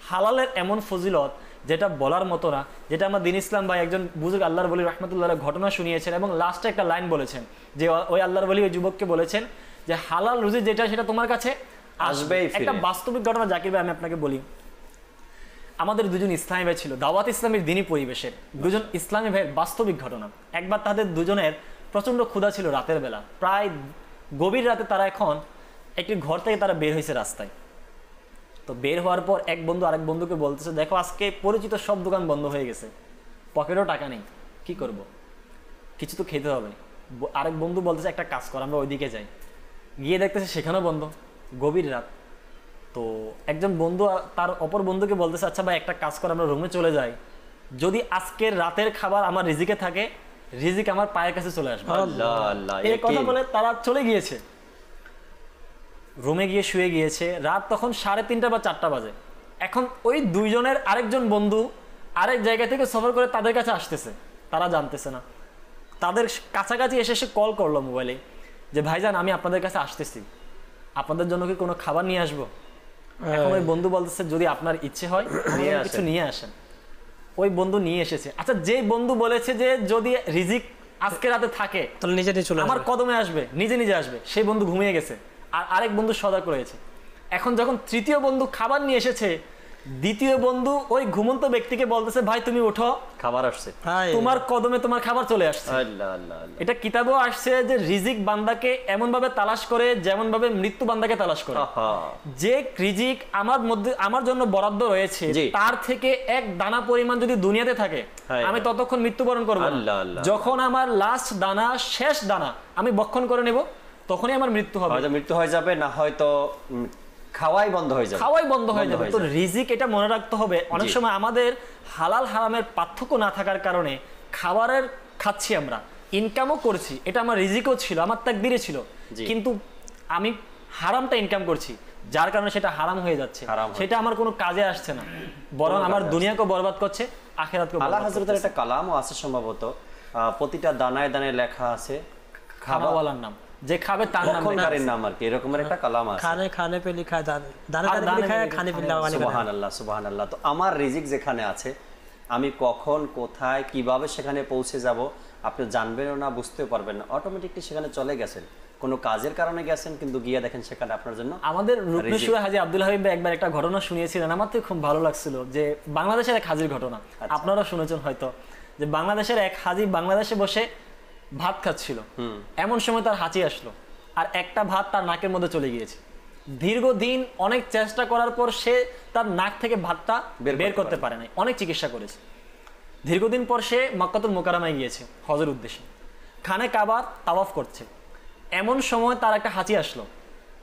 হালালের এমন ফজিলত যেটা বলার মতো না, যেটা আমার দিন ইসলাম ভাই একজন বুজুর্গ আল্লাহর ওলি রাহমাতুল্লাহ ঘটনা শুনিয়েছেন, এবং লাস্টে একটা লাইন বলেছেন যে ওই আল্লাহর ওলি ওই যুবককে বলেছেন যে হালাল রুজি যেটা সেটা তোমার কাছে আসবে। একটা বাস্তবিক ঘটনা জাকির ভাই আমি আপনাকে বলি। আমাদের দুজন ইসলামী ভাই ছিল, দাওয়াত ইসলামের দিনী পরিবেশের দুজন ইসলামী ভাইয়ের বাস্তবিক ঘটনা। একবার তাদের দুজনের প্রচন্ড ক্ষুধা ছিল রাতের বেলা, প্রায় গভীর রাতে তারা এখন একটি ঘর থেকে তারা বের হয়েছে রাস্তায়। তো বের হওয়ার পর এক বন্ধু আরেক বন্ধুকে বলতেছে, দেখো আজকে পরিচিত সব দোকান বন্ধ হয়ে গেছে, পকেটেও টাকা নেই, কি করব, কিছু তো খেতে হবে। আরেক বন্ধু বলতেছে, একটা কাজ কর, আমরা ওইদিকে যাই। গিয়ে দেখতেছে সেখানেও বন্ধ, গভীর রাত। তো একজন বন্ধু তার অপর বন্ধুকে বলতেছে, আচ্ছা ভাই একটা কাজ কর, আমরা রুমে চলে যাই, যদি আজকের রাতের খাবার আমার রিজিকে থাকে, রিজিক আমার পায়ের কাছে চলে আসবে। এই কথা বলে তারা চলে গিয়েছে, রুমে গিয়ে শুয়ে গিয়েছে। রাত তখন 3:30 বা 4টা বাজে। এখন ওই দুইজনের আরেকজন বন্ধু আরেক জায়গা থেকে সফর করে তাদের কাছে আসতেছে, তারা জানতেছে না। তাদের কাছাকাছি এসে সে কল করলো মোবাইলে যে ভাইজান আমি আপনাদের কাছে আসতেছি, আপনাদের জন্য কি কোনো খাবার নিয়ে আসবো? এখন ওই বন্ধু বলতেছে, যদি আপনার ইচ্ছে হয় কিছু নিয়ে আসেন। ওই বন্ধু নিয়ে এসেছে। আচ্ছা যে বন্ধু বলেছে যে যদি রিজিক আজকে রাতে থাকে তাহলে নিজে চলে আমার কদমে আসবে, নিজে নিজে আসবে, সেই বন্ধু ঘুমিয়ে গেছে। আর আরেক বন্ধু সজাগ রয়েছে। এখন যখন তৃতীয় বন্ধু খাবার নিয়ে এসেছে, দ্বিতীয় বন্ধু ওই ঘুমন্ত ব্যক্তিকে বলতেছে, ভাই তুমি ওঠো, খাবার আসছে, তোমার কদমে তোমার খাবার চলে আসছে। এটা কিতাবেও আসছে যে রিজিক বান্দাকে এমন ভাবে তালাশ করে যেমন ভাবে মৃত্যু বান্দাকে তালাশ করে। যে রিজিক আমার মধ্যে আমার জন্য বরাদ্দ রয়েছে তার থেকে এক দানা পরিমাণ যদি দুনিয়াতে থাকে, আমি ততক্ষণ মৃত্যুবরণ করব না। যখন আমার লাস্ট দানা, শেষ দানা আমি ভক্ষণ করে নেব, তখনই আমার মৃত্যু হবে। হয়তো মৃত্যু হয়ে যাবে, না হয়তো খাওয়াই বন্ধ হয়ে যাবে, খাওয়াই বন্ধ হয়ে যাবে। তো রিজিক এটা মনে রাখতে হবে। অনেক সময় আমাদের হালাল হারামের পার্থক্য না থাকার কারণে খাবারের খাচ্ছি, আমরা ইনকামও করছি, এটা আমার রিজিকও ছিল, আমার তাকদীরে ছিল, কিন্তু আমি হারামটা ইনকাম করছি, যার কারণে সেটা হারাম হয়ে যাচ্ছে, সেটা আমার কোনো কাজে আসছে না, বরং আমার দুনিয়াকে বরবাদ করছে, আখিরাতকে। আল্লাহ হযরতের একটা কালামও আছে সম্ভবত, প্রতিটা দানায় দানায় লেখা আছে খাবারওয়ালার নাম, যে খাবে তার নাম আর কি, এরকমের একটা কালাম আছে। খানে পে লিখা দানে দানে লিখা খানে পে লাগানি। সুবহানাল্লাহ সুবহানাল্লাহ। তো আমার রিজিক যেখানে আছে, আমি কখন কোথায় কিভাবে সেখানে পৌঁছে যাব আপনি জানবেনও না, বুঝতেও পারবেন না, অটোমেটিকলি সেখানে চলে গেছেন, কোনো কাজের কারণে গেছেন, কিন্তু গিয়ে দেখেন সেখানে আপনার জন্য। আমাদের রূপনেশ্বর হাজী আব্দুল হাবিব একবার একটা ঘটনা শুনিয়েছিলেন, আমার তো খুব ভালো লাগছিল, যে বাংলাদেশের এক হাজীর ঘটনা, আপনারা শুনেছেন হয়তো, যে বাংলাদেশের এক হাজী বাংলাদেশে বসে ভাত খাচ্ছিল, এমন সময় তার হাঁচি আসলো, আর একটা ভাত তার নাকের মধ্যে চলে গিয়েছে। দীর্ঘদিন অনেক চেষ্টা করার পর সে তার নাক থেকে ভাতটা বের করতে পারে নাই, অনেক চিকিৎসা করেছে। দীর্ঘদিন পর সে মক্কাতুল মুকাররমায় গিয়েছে হজের উদ্দেশ্যে, খানে কাবার তাওয়াফ করছে, এমন সময় তার একটা হাঁচি আসলো।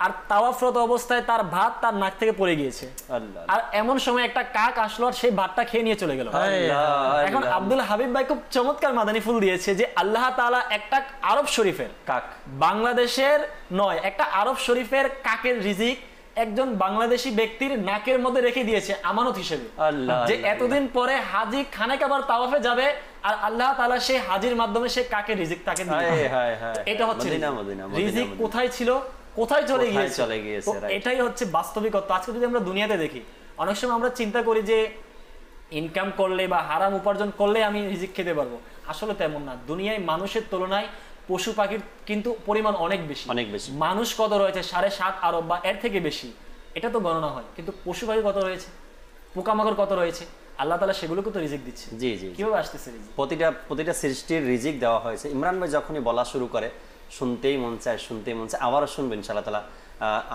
আর তাওয়াফরত অবস্থায় তার ভাত তার নাক থেকে পড়ে গিয়েছে। আল্লাহ। আর এমন সময় একটা কাক আসলো আর সেই ভাতটা খেয়ে নিয়ে চলে গেল। এখন আব্দুল হাবিব ভাই খুব চমৎকার মাদানী ফুল দিয়েছে যে আল্লাহ তাআলা একটা আরব শরীফের কাক, বাংলাদেশের নয়, একটা আরব শরীফের কাকের রিজিক একজন বাংলাদেশি ব্যক্তির নাকের মধ্যে রেখে দিয়েছে আমানত হিসেবে, যে এতদিন পরে হাজি খানে কাবার তাওয়াফে যাবে আর আল্লাহ তাআলা সেই হাজির মাধ্যমে সেই কাকের রিজিক তাকে দিবে। এটা হচ্ছে রিজিক কোথায় ছিল, কোথায় চলে গিয়েছে। এটাই হচ্ছে বাস্তবিকতা। আজকে যদি আমরা দুনিয়াতে দেখি, অনেক সময় আমরা চিন্তা করি যে ইনকাম করলে বা হারাম উপার্জন করলে আমি রিজিক খেতে পারবো, আসলে তেমন না। দুনিয়ায় মানুষের তুলনায় পশু পাখির কিন্তু পরিমাণ অনেক বেশি। মানুষ কত রয়েছে 7.5 আরব বা এর থেকে বেশি, এটা তো গণনা হয়, কিন্তু পশু পাখি কত রয়েছে, পোকামাকড় কত রয়েছে, আল্লাহ তাআলা সেগুলোকে তো রিজিক দিচ্ছে। জি জি, কিভাবে আসতেছে রিজিক? প্রতিটা সৃষ্টির রিজিক দেওয়া হয়েছে। ইমরান ভাই যখনই বলা শুরু করে শুনতেই মন চায়, আবারও শুনবেন ইনশাআল্লাহ তাআলা।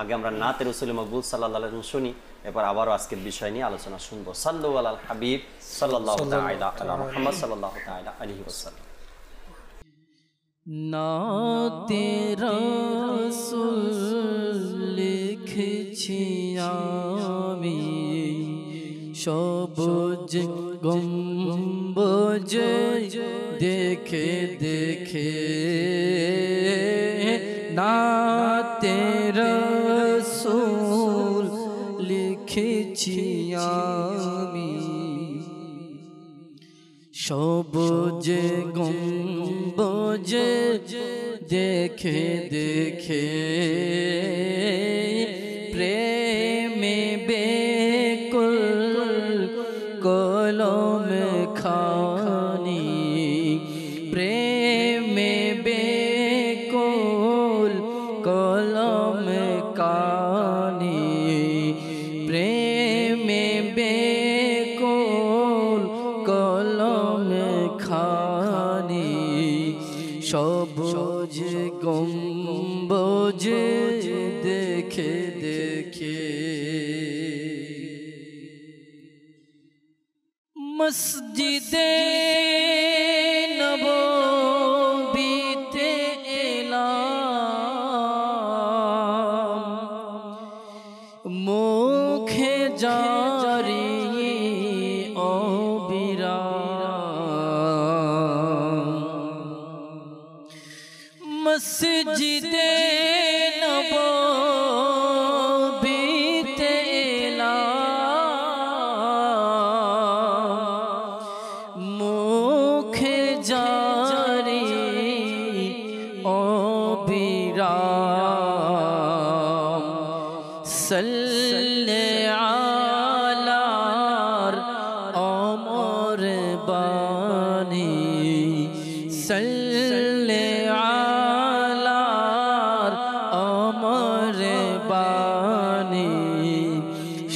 আগে আমরা নাতে রাসূল মকবুল সাল্লাল্লাহু আলাইহি ওয়াসাল্লাম শুনি, এরপর আবারও আজকের বিষয় নিয়ে আলোচনা শুনবো। সাল্লু আলাল হাবিব সাল্লাল্লাহু তাআলা আলা মুহাম্মদ সাল্লাল্লাহু তাআলা আলাইহি ওয়াসাল্লাম। নাতে রাসূল লিখছি আমি, সবুজ গম্বুজ দেখে দেখে, নাতে রাসূল লিখছি আমি, সবুজ গম্বুজ দেখে দেখে, প্রেমে বেকুল কলম খানি, প্রেমে বেকুল কলম কানি, প্রেমে বেকুল কলম খানি, সবুজ গম্বুজ দেখে দেখে, মসজিদে নববীতে এলাম, মুখে জারি অবিরাম, মসজিদে নববীতে এলাম, মুখে জারি অবিরাম, সাল্লে আলার অমর বাণী, সাল্লে আলার অমর বাণী,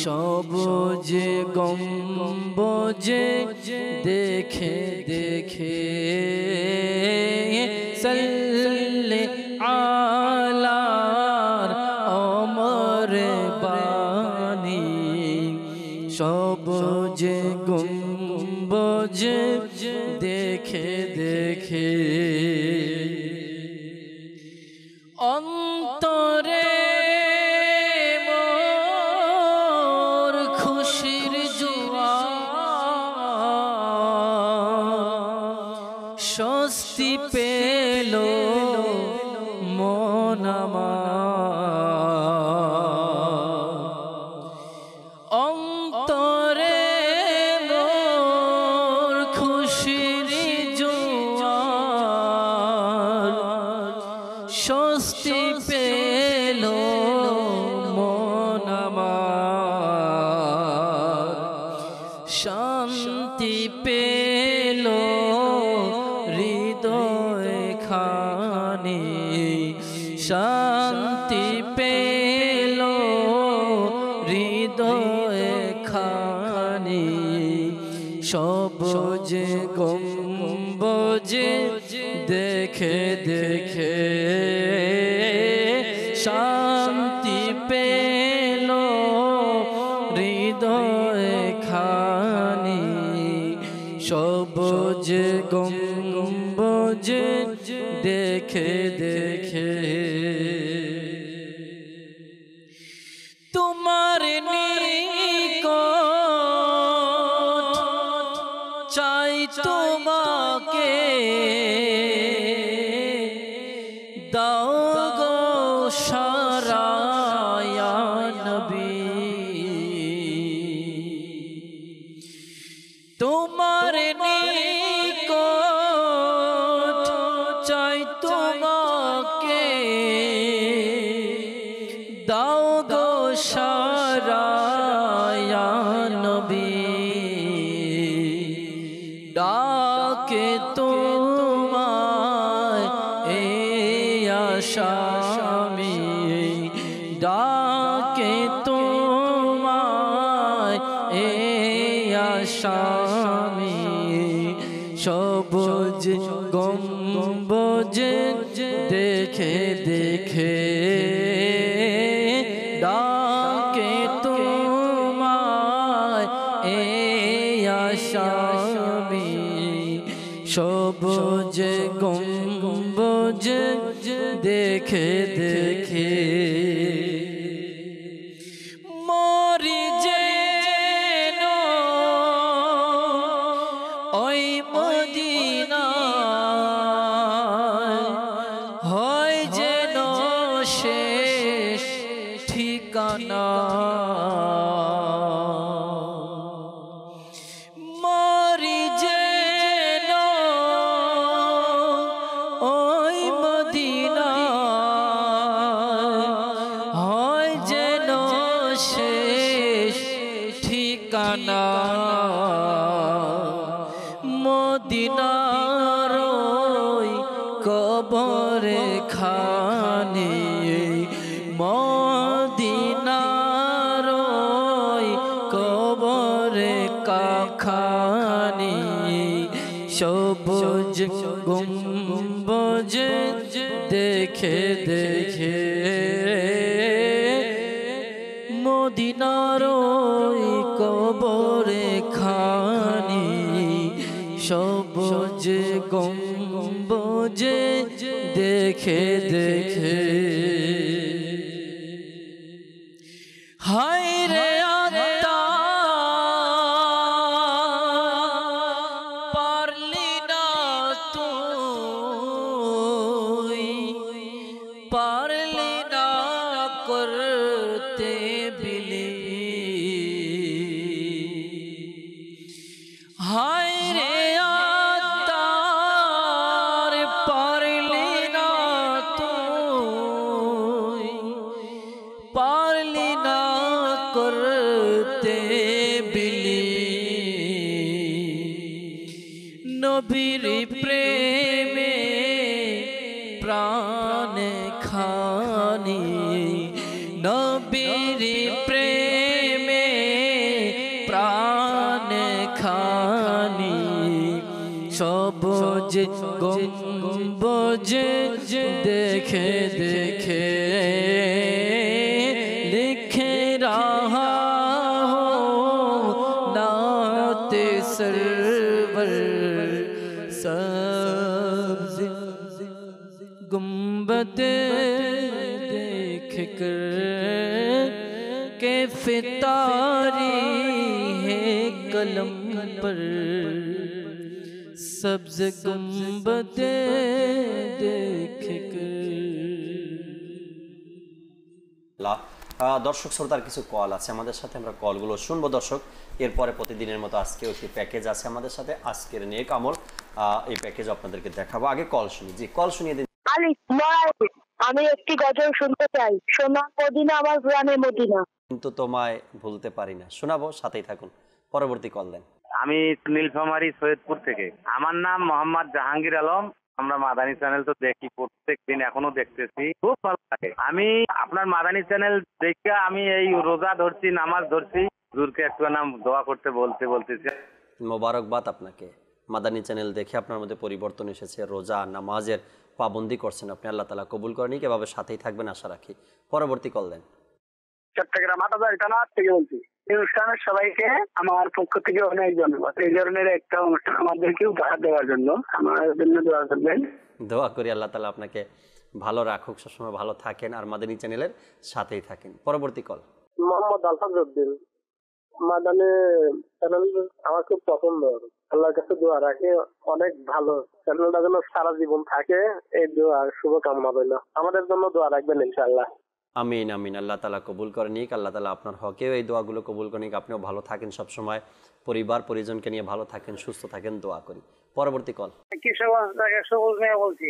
সবুজ গম্বুজ দেখে দেখে, সাল্লে আলার অমর বাণী, সবুজ গম্বুজ দেখে দেখে, অন্তরে মোর খুশির জোয়ার, স্বস্তি পেল মন আমার, অন্তরে মোর খুশির জোয়ার, স্বস্তি পেল মন আমার, শান্তি পেল হৃদয় খানি, শান্তি পেল হৃদয় খানি, সবুজ গম্বুজ দেখে দেখে, শান্তি পেল হৃদয় খানি, সবুজ গম্বুজ দেখে দেখে। তোমাকে দাও গো সারা ইয়া নবী তোমার নিকট চাই তোমাকে দাও গো সারা ইয়া নবী ডাকে তোমায় এই আশামি ডাকে তোমায় এই আশামি সবুজ গম্বুজ দেখে দেখে ডাকে তোমায় এই আশামি সবুজ গম্বুজ দেখে দেখে মরি যেন ওই মদিনায় হয় যেন শেষ ঠিকানা মরি যেন ওই মদিনায় হয় যেন শেষ ঠিকানা মদিনার ওই কবরে খানি মদিনার ওই কবরে কাখানি সবুজ গম্বুজ দেখে দেখে মদিনার ওই কবরে খানি সবুজ গম্বুজ দেখে দেখে হায় রে আত্মা পারলি না তুই পারলি না করতে বিলি হায় রে আত্মার পারলি না তুই পারলি না করতে বিলি নবীর প্রেমে প্রাণ খানি নবীর প্রেমে প্রাণ খানি সবুজ গম্বুজ দেখে দেখে লিখে रहा हो नाते सरवर सब्ज़ गुंबद देख कर के फितारी है कलम पर सब्ज़ गुंबद देख कर দর্শক শ্রোতার কিছু কল আছে আমাদের সাথে, আমরা কলগুলো শুনবো দর্শক। এরপরে প্রতিদিনের মতো আজকেও একটি প্যাকেজ আছে আমাদের সাথে, আজকের নেক আমল, এই প্যাকেজ আপনাদেরকে দেখাবো। আগে কল শুনি। জি, কল শুনিয়ে দিন। আমি একটি গজল শুনতে চাই। সোনার মদিনা আমার প্রাণের মদিনা, কিন্তু তোমায় ভুলতে পারি না। শোনাবো, সাথেই থাকুন। পরবর্তী কল দেন। আমি নীলফামারী সৈয়দপুর থেকে। আমার নাম মোহাম্মদ জাহাঙ্গীর আলম। আমরা মাদানী চ্যানেল তো দেখি প্রত্যেক দিন, এখনো দেখতেছি, খুব ভালো লাগে। আমি আপনার মাদানী চ্যানেল দেখে আমি এই রোজা ধরছি, নামাজ ধরছি। হুজুরকে একটু নাম দোয়া করতে বলতেছি। মোবারকবাদ আপনাকে। মাদানী চ্যানেল দেখে আপনার মধ্যে পরিবর্তন এসেছে, রোজা নামাজের পাবন্দি করছেন আপনি। আল্লাহ তাআলা কবুল করেনি, এভাবে সাথেই থাকবেন আশা রাখি। পরবর্তী কল দেন। চট্টগ্রাম ৮০০০ টানা থেকে বলছি। এই অনুষ্ঠানের সবাইকে আমার পক্ষ থেকে অনেক ধন্যবাদ। এই ধরনের একটা অনুষ্ঠান আমাদেরকে উপহার দেওয়ার জন্য আমার জন্য দোয়া করবেন। দোয়া করি আল্লাহ তাআলা আপনাকে ভালো রাখুক, সবসময় ভালো থাকেন আর মাদানী চ্যানেলের সাথেই থাকেন। পরবর্তী কল। মোহাম্মদ আলফাজউদ্দিন, মাদানী চ্যানেল আমার খুব পছন্দ, আল্লাহর কাছে দোয়া রাখি অনেক ভালো চ্যানেলটা যেন সারা জীবন থাকে, এই দোয়া শুভকামনা রইল। আমাদের জন্য দোয়া রাখবেন ইনশাআল্লাহ। আমিন আমিন। আল্লাহ তালা কবুল করে নিক, আল্লাহ তালা আপনার হকেও এই দোয়াগুলো কবুল করে নিক। আপনিও ভালো থাকেন, সবসময় পরিবার পরিজনকে নিয়ে ভালো থাকেন, সুস্থ থাকেন, দোয়া করি। পরবর্তী কল। কিশোরগঞ্জ থেকে সবুজ মিয়া বলছি,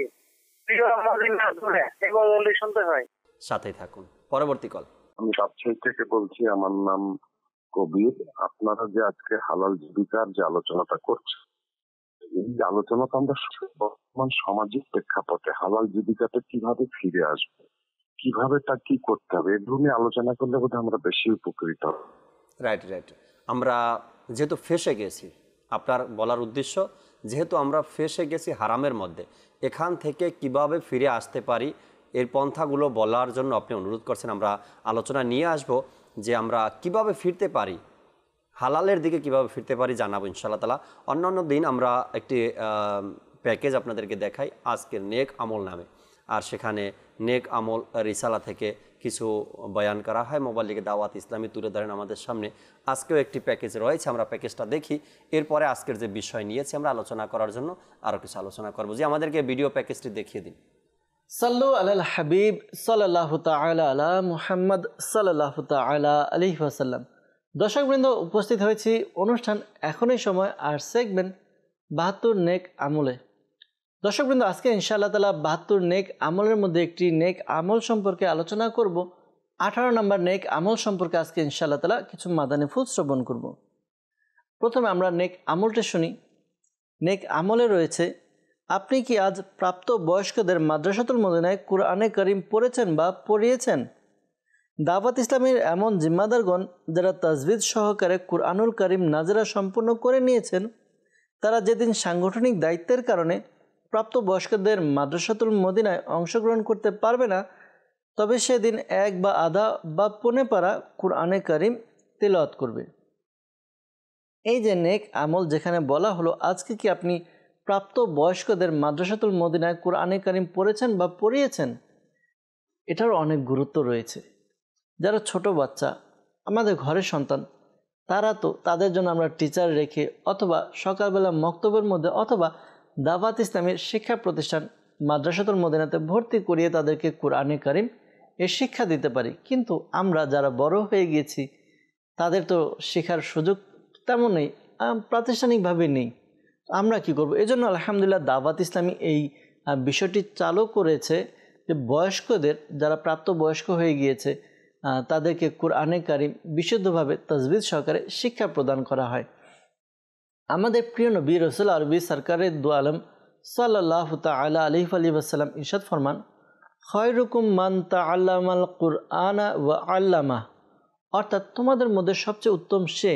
শুনতে হয়, সাথেই থাকুন। পরবর্তী কল। আমি রাজশাহী থেকে বলছি, আমার নাম কবির। আপনারা যে আজকে হালাল জীবিকার যে আলোচনাটা করছেন, এই আলোচনাটা আমরা বর্তমান সামাজিক প্রেক্ষাপটে হালাল জীবিকাতে কিভাবে ফিরে আসবো, কিভাবে তা কি করতে হবে, এ ধরনের আলোচনা করলে বোধহয় আমরা বেশি উপকৃত হব। Right right. আমরা যেহেতু ফেসে গেছি, আপনার বলার উদ্দেশ্য যেহেতু আমরা ফেসে গেছি হারামের মধ্যে, এখান থেকে কিভাবে ফিরে আসতে পারি এর পন্থাগুলো বলার জন্য আপনি অনুরোধ করছেন। আমরা আলোচনা নিয়ে আসব যে আমরা কিভাবে ফিরতে পারি, হালালের দিকে কিভাবে ফিরতে পারি জানাবো ইনশাআল্লাহ তাআলা। অন্যান্য দিন আমরা একটি প্যাকেজ আপনাদেরকে দেখাই আজকের নেক আমল নামে, আর সেখানে নেক আমল রিসালা থেকে কিছু বয়ান করা হয়। মোবাইল লিগে দাওয়াত ইসলামী তুলে ধরেন আমাদের সামনে। আজকেও একটি প্যাকেজ রয়েছে, আমরা প্যাকেজটা দেখি, এরপরে আজকের যে বিষয় নিয়েছি আমরা আলোচনা করার জন্য আরও কিছু আলোচনা করবো। যে আমাদেরকে ভিডিও প্যাকেজটি দেখিয়ে দিন। সাল্লু আলাল হাবিব সাল্লাল্লাহু তাআলা আলা মুহাম্মদ সাল্লাল্লাহু তাআলা আলাইহি ওয়াসাল্লাম। দর্শকবৃন্দ, উপস্থিত হয়েছি অনুষ্ঠান এখনই সময় আর সেগমেন্ট ৭২ নেক আমলে। দর্শকবৃন্দ, আজকে ইনশাআল্লাহ তাআলা ৭২ নেক আমলের মধ্যে একটি নেক আমল সম্পর্কে আলোচনা করব। 18 নম্বর নেক আমল সম্পর্কে আজকে ইনশাআল্লাহ তাআলা কিছু মাদানী ফুল শ্রবণ করব। প্রথমে আমরা নেক আমলটা শুনি। নেক আমলে রয়েছে, আপনি কি আজ প্রাপ্ত বয়স্কদের মাদ্রাসাতুল মদিনায় কুরআনে কারীম পড়েছেন বা পড়িয়েছেন? দাওয়াত ইসলামের এমন জিম্মাদারগণ যারা তাজবিদ সহকারে কুরআনুল কারীম নাজেরা সম্পূর্ণ করে নিয়েছেন, তারা যেদিন সাংগঠনিক দায়িত্বের কারণে প্রাপ্ত বয়স্কদের মাদ্রাসাতুল মদিনায় অংশগ্রহণ করতে পারবে না, তবে সেদিন এক বা আধা বা পৌনে পারা কুরআনে কারীম তিলাওয়াত করবে। এই যে নেক আমল যেখানে বলা হলো, আজকে কি আপনি প্রাপ্ত বয়স্কদের মাদ্রাসাতুল মদিনায় কুরআনে কারীম পড়েছেন বা পড়িয়েছেন? এটারও অনেক গুরুত্ব রয়েছে। যারা ছোট বাচ্চা, আমাদের ঘরের সন্তান, তারা তো তাদের জন্য আমরা টিচার রেখে অথবা সকালবেলা মক্তবের মধ্যে অথবা দাওয়াত ইসলামের শিক্ষা প্রতিষ্ঠান মাদ্রাসাতুল মদিনাতে ভর্তি করিয়ে তাদেরকে কুরআনে কারীম এর শিক্ষা দিতে পারি। কিন্তু আমরা যারা বড় হয়ে গিয়েছি তাদের তো শেখার সুযোগ তেমন নেই, প্রাতিষ্ঠানিকভাবে নেই। আমরা কি করব? এজন্য আলহামদুলিল্লাহ দাওয়াত ইসলামী এই বিষয়টি চালু করেছে যে বয়স্কদের, যারা প্রাপ্ত বয়স্ক হয়ে গিয়েছে, তাদেরকে কুরআনে কারীম বিশুদ্ধভাবে তাজবিদ সহকারে শিক্ষা প্রদান করা হয়। আমাদের প্রিয় নবী রাসূল আরবি সরকারের দু আলম সাল্লাল্লাহু তাআলা আলাইহি ওয়াসাল্লাম ইরশাদ ফরমান, খায়রুকুম মান তাআল্লামাল কুরআনা ওয়া আল্লামা, অর্থাৎ তোমাদের মধ্যে সবচেয়ে উত্তম সে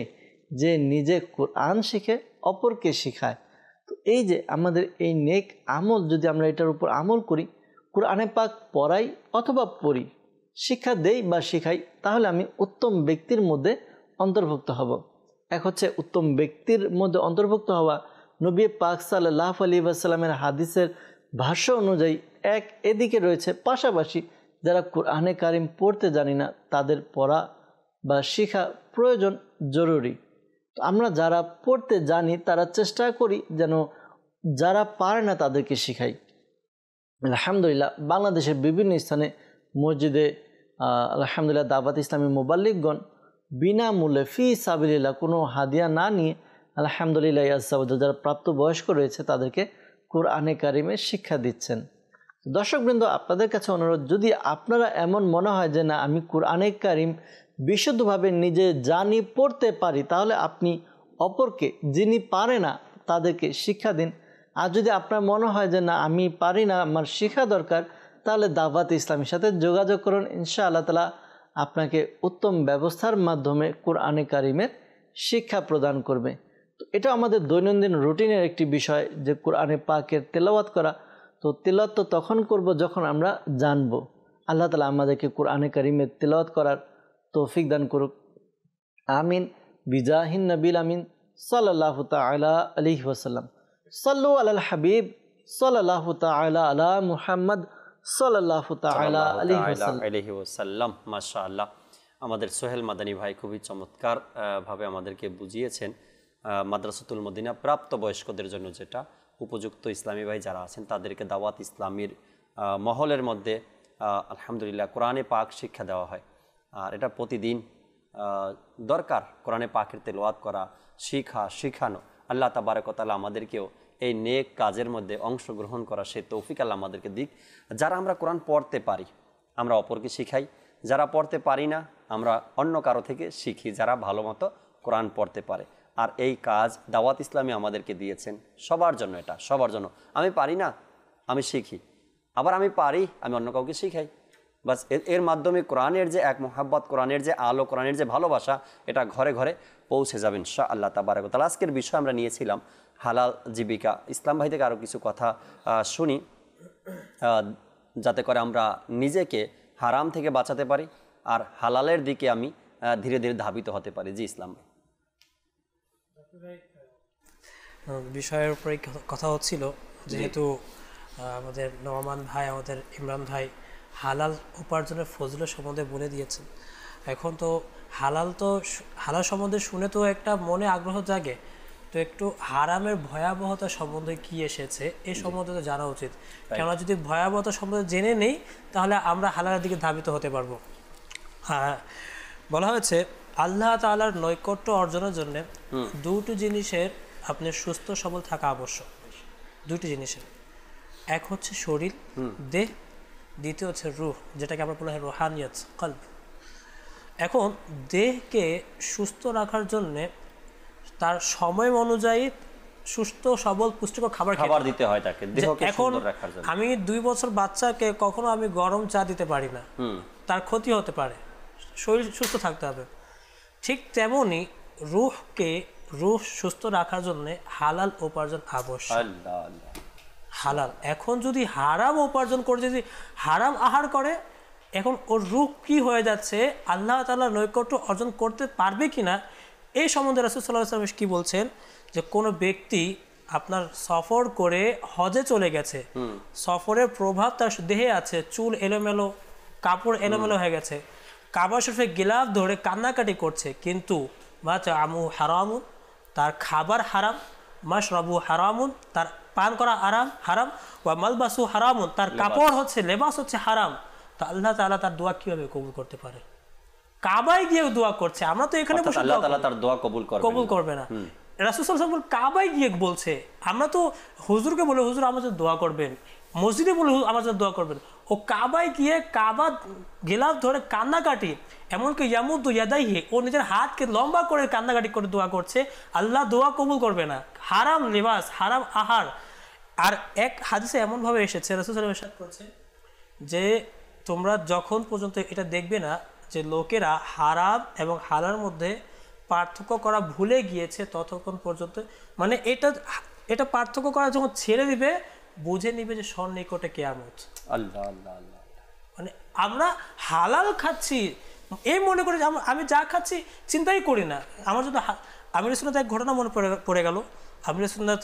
যে নিজে কুরআন শিখে অপরকে শেখায়। তো এই যে আমাদের এই নেক আমল, যদি আমরা এটার উপর আমল করি, কুরআনে পাক পড়াই অথবা পড়ি, শিক্ষা দেই বা শেখাই, তাহলে আমি উত্তম ব্যক্তির মধ্যে অন্তর্ভুক্ত হব। এক হচ্ছে উত্তম ব্যক্তির মধ্যে অন্তর্ভুক্ত হওয়া, নবী পাক সাল্লাল্লাহু আলাইহি ওয়াসাল্লামের হাদিসের ভাষ্য অনুযায়ী এক এদিকে রয়েছে, পাশাপাশি যারা কুরআনে কারীম পড়তে জানি না তাদের পড়া বা শেখা প্রয়োজন, জরুরি। তো আমরা যারা পড়তে জানি তারা চেষ্টা করি যেন যারা পারে না তাদেরকে শেখাই। আলহামদুলিল্লাহ বাংলাদেশের বিভিন্ন স্থানে মসজিদে আলহামদুলিল্লাহ দাওয়াত ইসলামী মুবাল্লিগগণ বিনামূল্যে ফি সাবিলিল্লাহ, কোনো হাদিয়া না নিয়ে আলহামদুলিল্লাহ যারা প্রাপ্তবয়স্ক রয়েছে তাদেরকে কুরআনে কারীমের শিক্ষা দিচ্ছেন। দর্শকবৃন্দ, আপনাদের কাছে অনুরোধ, যদি আপনারা এমন মনে হয় যে না আমি কুরআনে কারীম বিশুদ্ধভাবে নিজে জানি, পড়তে পারি, তাহলে আপনি অপরকে, যিনি পারে না তাদেরকে শিক্ষা দিন। আর যদি আপনার মনে হয় যে না আমি পারি না, আমার শিক্ষা দরকার, তাহলে দাওয়াত ইসলামের সাথে যোগাযোগ করুন। ইনশাআল্লাহ তাআলা আপনাকে উত্তম ব্যবস্থার মাধ্যমে কুরআনে কারীমের শিক্ষা প্রদান করবে। তো এটা আমাদের দৈনন্দিন রুটিনের একটি বিষয় যে কুরআনে পাকের তেলাওয়াত করা। তো তেলাওয়াত তো তখন করব যখন আমরা জানব। আল্লাহ তাআলা আমাদেরকে কুরআনে কারীমের তেলাওয়াত করার তৌফিক দান করুক, আমিন। বিজাহিন নবীল আমিন সাল্লাল্লাহু তাআলা আলাইহি ওয়াসাল্লাম। সাল্লু আলাল হাবিব সাল্লাল্লাহু তাআলা আলা মুহাম্মদ সাল্লাল্লাহু তাআলা আলাইহি ওয়াসাল্লাম। মাশাআল্লাহ। আমাদের সোহেল মাদানী ভাই খুবই চমৎকার ভাবে আমাদেরকে বুঝিয়েছেন মাদ্রাসাতুল মদিনা প্রাপ্তবয়স্কদের জন্য যেটা উপযুক্ত ইসলামী ভাই যারা আছেন তাদেরকে দাওয়াত ইসলামীর মহলের মধ্যে আলহামদুলিল্লাহ কোরআনে পাক শিক্ষা দেওয়া হয়। আর এটা প্রতিদিন দরকার, কোরআনে পাকের তেলাওয়াত করা, শিখানো। আল্লাহ তাবারক ওয়া তাআলা আমাদেরকেও এই নেক কাজের মধ্যে অংশগ্রহণ করা সে তৌফিক আল্লাহ আমাদেরকে দিক। যারা আমরা কোরআন পড়তে পারি আমরা অপরকে শিখাই, যারা পড়তে পারি না আমরা অন্য কারো থেকে শিখি যারা ভালো মতো কোরআন পড়তে পারে। আর এই কাজ দাওয়াত ইসলামী আমাদেরকে দিয়েছেন সবার জন্য, এটা সবার জন্য। আমি পারি না আমি শিখি, আবার আমি পারি আমি অন্য কাউকে শিখাই। বাস এর মাধ্যমে কোরআনের যে এক মোহাব্বত, কোরআনের যে আলো, কোরআনের যে ভালোবাসা এটা ঘরে ঘরে পৌঁছে যাবেন ইনশাআল্লাহ তাবারক ওয়া তাআলা। আজকের বিষয় আমরা নিয়েছিলাম হালাল জীবিকা। ইসলাম ভাই থেকে আরও কিছু কথা শুনি যাতে করে আমরা নিজেকে হারাম থেকে বাঁচাতে পারি আর হালালের দিকে আমি ধীরে ধীরে ধাবিত হতে পারি। জি ইসলাম ভাই। বিষয়ের উপরে কথা হচ্ছিল, যেহেতু আমাদের নোমান ভাই, আমাদের ইমরান ভাই হালাল উপার্জনের ফজিলত সম্বন্ধে বলে দিয়েছেন। এখন তো হালাল সম্বন্ধে শুনে তো একটা মনে আগ্রহ জাগে, তো একটু হারামের ভয়াবহতা সম্বন্ধে কি এসেছে এই সম্বন্ধে তো জানা উচিত। কেননা যদি ভয়াবহতা সম্বন্ধে জেনে নেই তাহলে আমরা হালালের দিকে ধাবিত হতে পারবো। বলা হয়েছে আল্লাহ তাআলার নৈকট্য অর্জনের জন্য দুটো জিনিসের আপনি সুস্থ সবল থাকা আবশ্যক। দুটি জিনিসের, এক হচ্ছে শরীর দেহ, দ্বিতীয় হচ্ছে রূহ, যেটাকে আমরা বলা হয় রুহানিয়াত কলব। এখন দেহকে সুস্থ রাখার জন্যে তার সময় অনুযায়ী সুস্থ সবল পুষ্টিকর খাবার দিতে হয় তাকে। এখন আমি 2 বছর বাচ্চাকে কখনো আমি গরম চা দিতে পারি না, তার ক্ষতি হতে পারে, শরীর সুস্থ থাকতে হবে। ঠিক তেমনি রূহ সুস্থ রাখার জন্য হালাল উপার্জন আবশ্যক। হালাল এখন যদি হারাম উপার্জন করে, যদি হারাম আহার করে, এখন ওর রূহ কি হয়ে যাচ্ছে, আল্লাহ তাআলার নৈকট্য অর্জন করতে পারবে কিনা এই সম্বন্ধে রাসূল সাল্লাল্লাহু আলাইহি ওয়াসাল্লাম কি বলছেন, যে কোনো ব্যক্তি আপনার সফর করে হজে চলে গেছে, সফরের প্রভাব তার দেহে আছে, চুল এলোমেলো, কাপড় এলোমেলো হয়ে গেছে, কাবা শরীফে গিলাফ ধরে কান্নাকাটি করছে, কিন্তু মাতামু হারামুন, তার খাবার হারাম, মাশরাবু হারামুন, তার পান করা হারাম, ওয়া মালবাসু হারামুন, তার কাপড় হচ্ছে, লেবাস হচ্ছে হারাম, তো আল্লাহ তাআলা তার দোয়া কিভাবে কবুল করতে পারে? কাবায় গিয়ে দোয়া করছে, আমরা তো এখানে বসে আল্লাহ তাআলা তার দোয়া কবুল করবে না। রাসূল সাল্লাল্লাহু আলাইহি ওয়াসাল্লাম কাবায় গিয়ে বলছে, আমরা তো হুজুরকে বলে হুজুর আমার জন্য দোয়া করবেন, মসজিদে বলে আমার জন্য দোয়া করবেন, ও কাবায় গিয়ে কাবা গিলাফ ধরে কান্নাকাটি, এমনকি ইয়ামুদ্দু ইয়াদাইহি, ও নিজের হাতকে লম্বা করে কান্নাকাটি করে দোয়া করছে, আল্লাহ দোয়া কবুল করবে না। হারাম লিবাস, হারাম আহার। আর এক হাদিসে এমনভাবে এসেছে, রাসূল সাল্লাল্লাহু আলাইহি ওয়াসাল্লাম ইরশাদ করেছে যে তোমরা যখন পর্যন্ত এটা দেখবে না যে লোকেরা হারাম এবং হালালের মধ্যে পার্থক্য করা ভুলে গিয়েছে, ততক্ষণ পর্যন্ত, মানে এটা পার্থক্য করা যখন ছেড়ে দিবে, বুঝে নিবে যে সন্নিকটে কিয়ামত। আল্লাহ আল্লাহ আল্লাহ। মানে আমরা হালাল খাচ্ছি এই মনে করে, আমি যা খাচ্ছি চিন্তাই করি না। আমার জন্য আমির সুন্নাত এক ঘটনা মনে পড়ে গেল। আমির সুন্নাত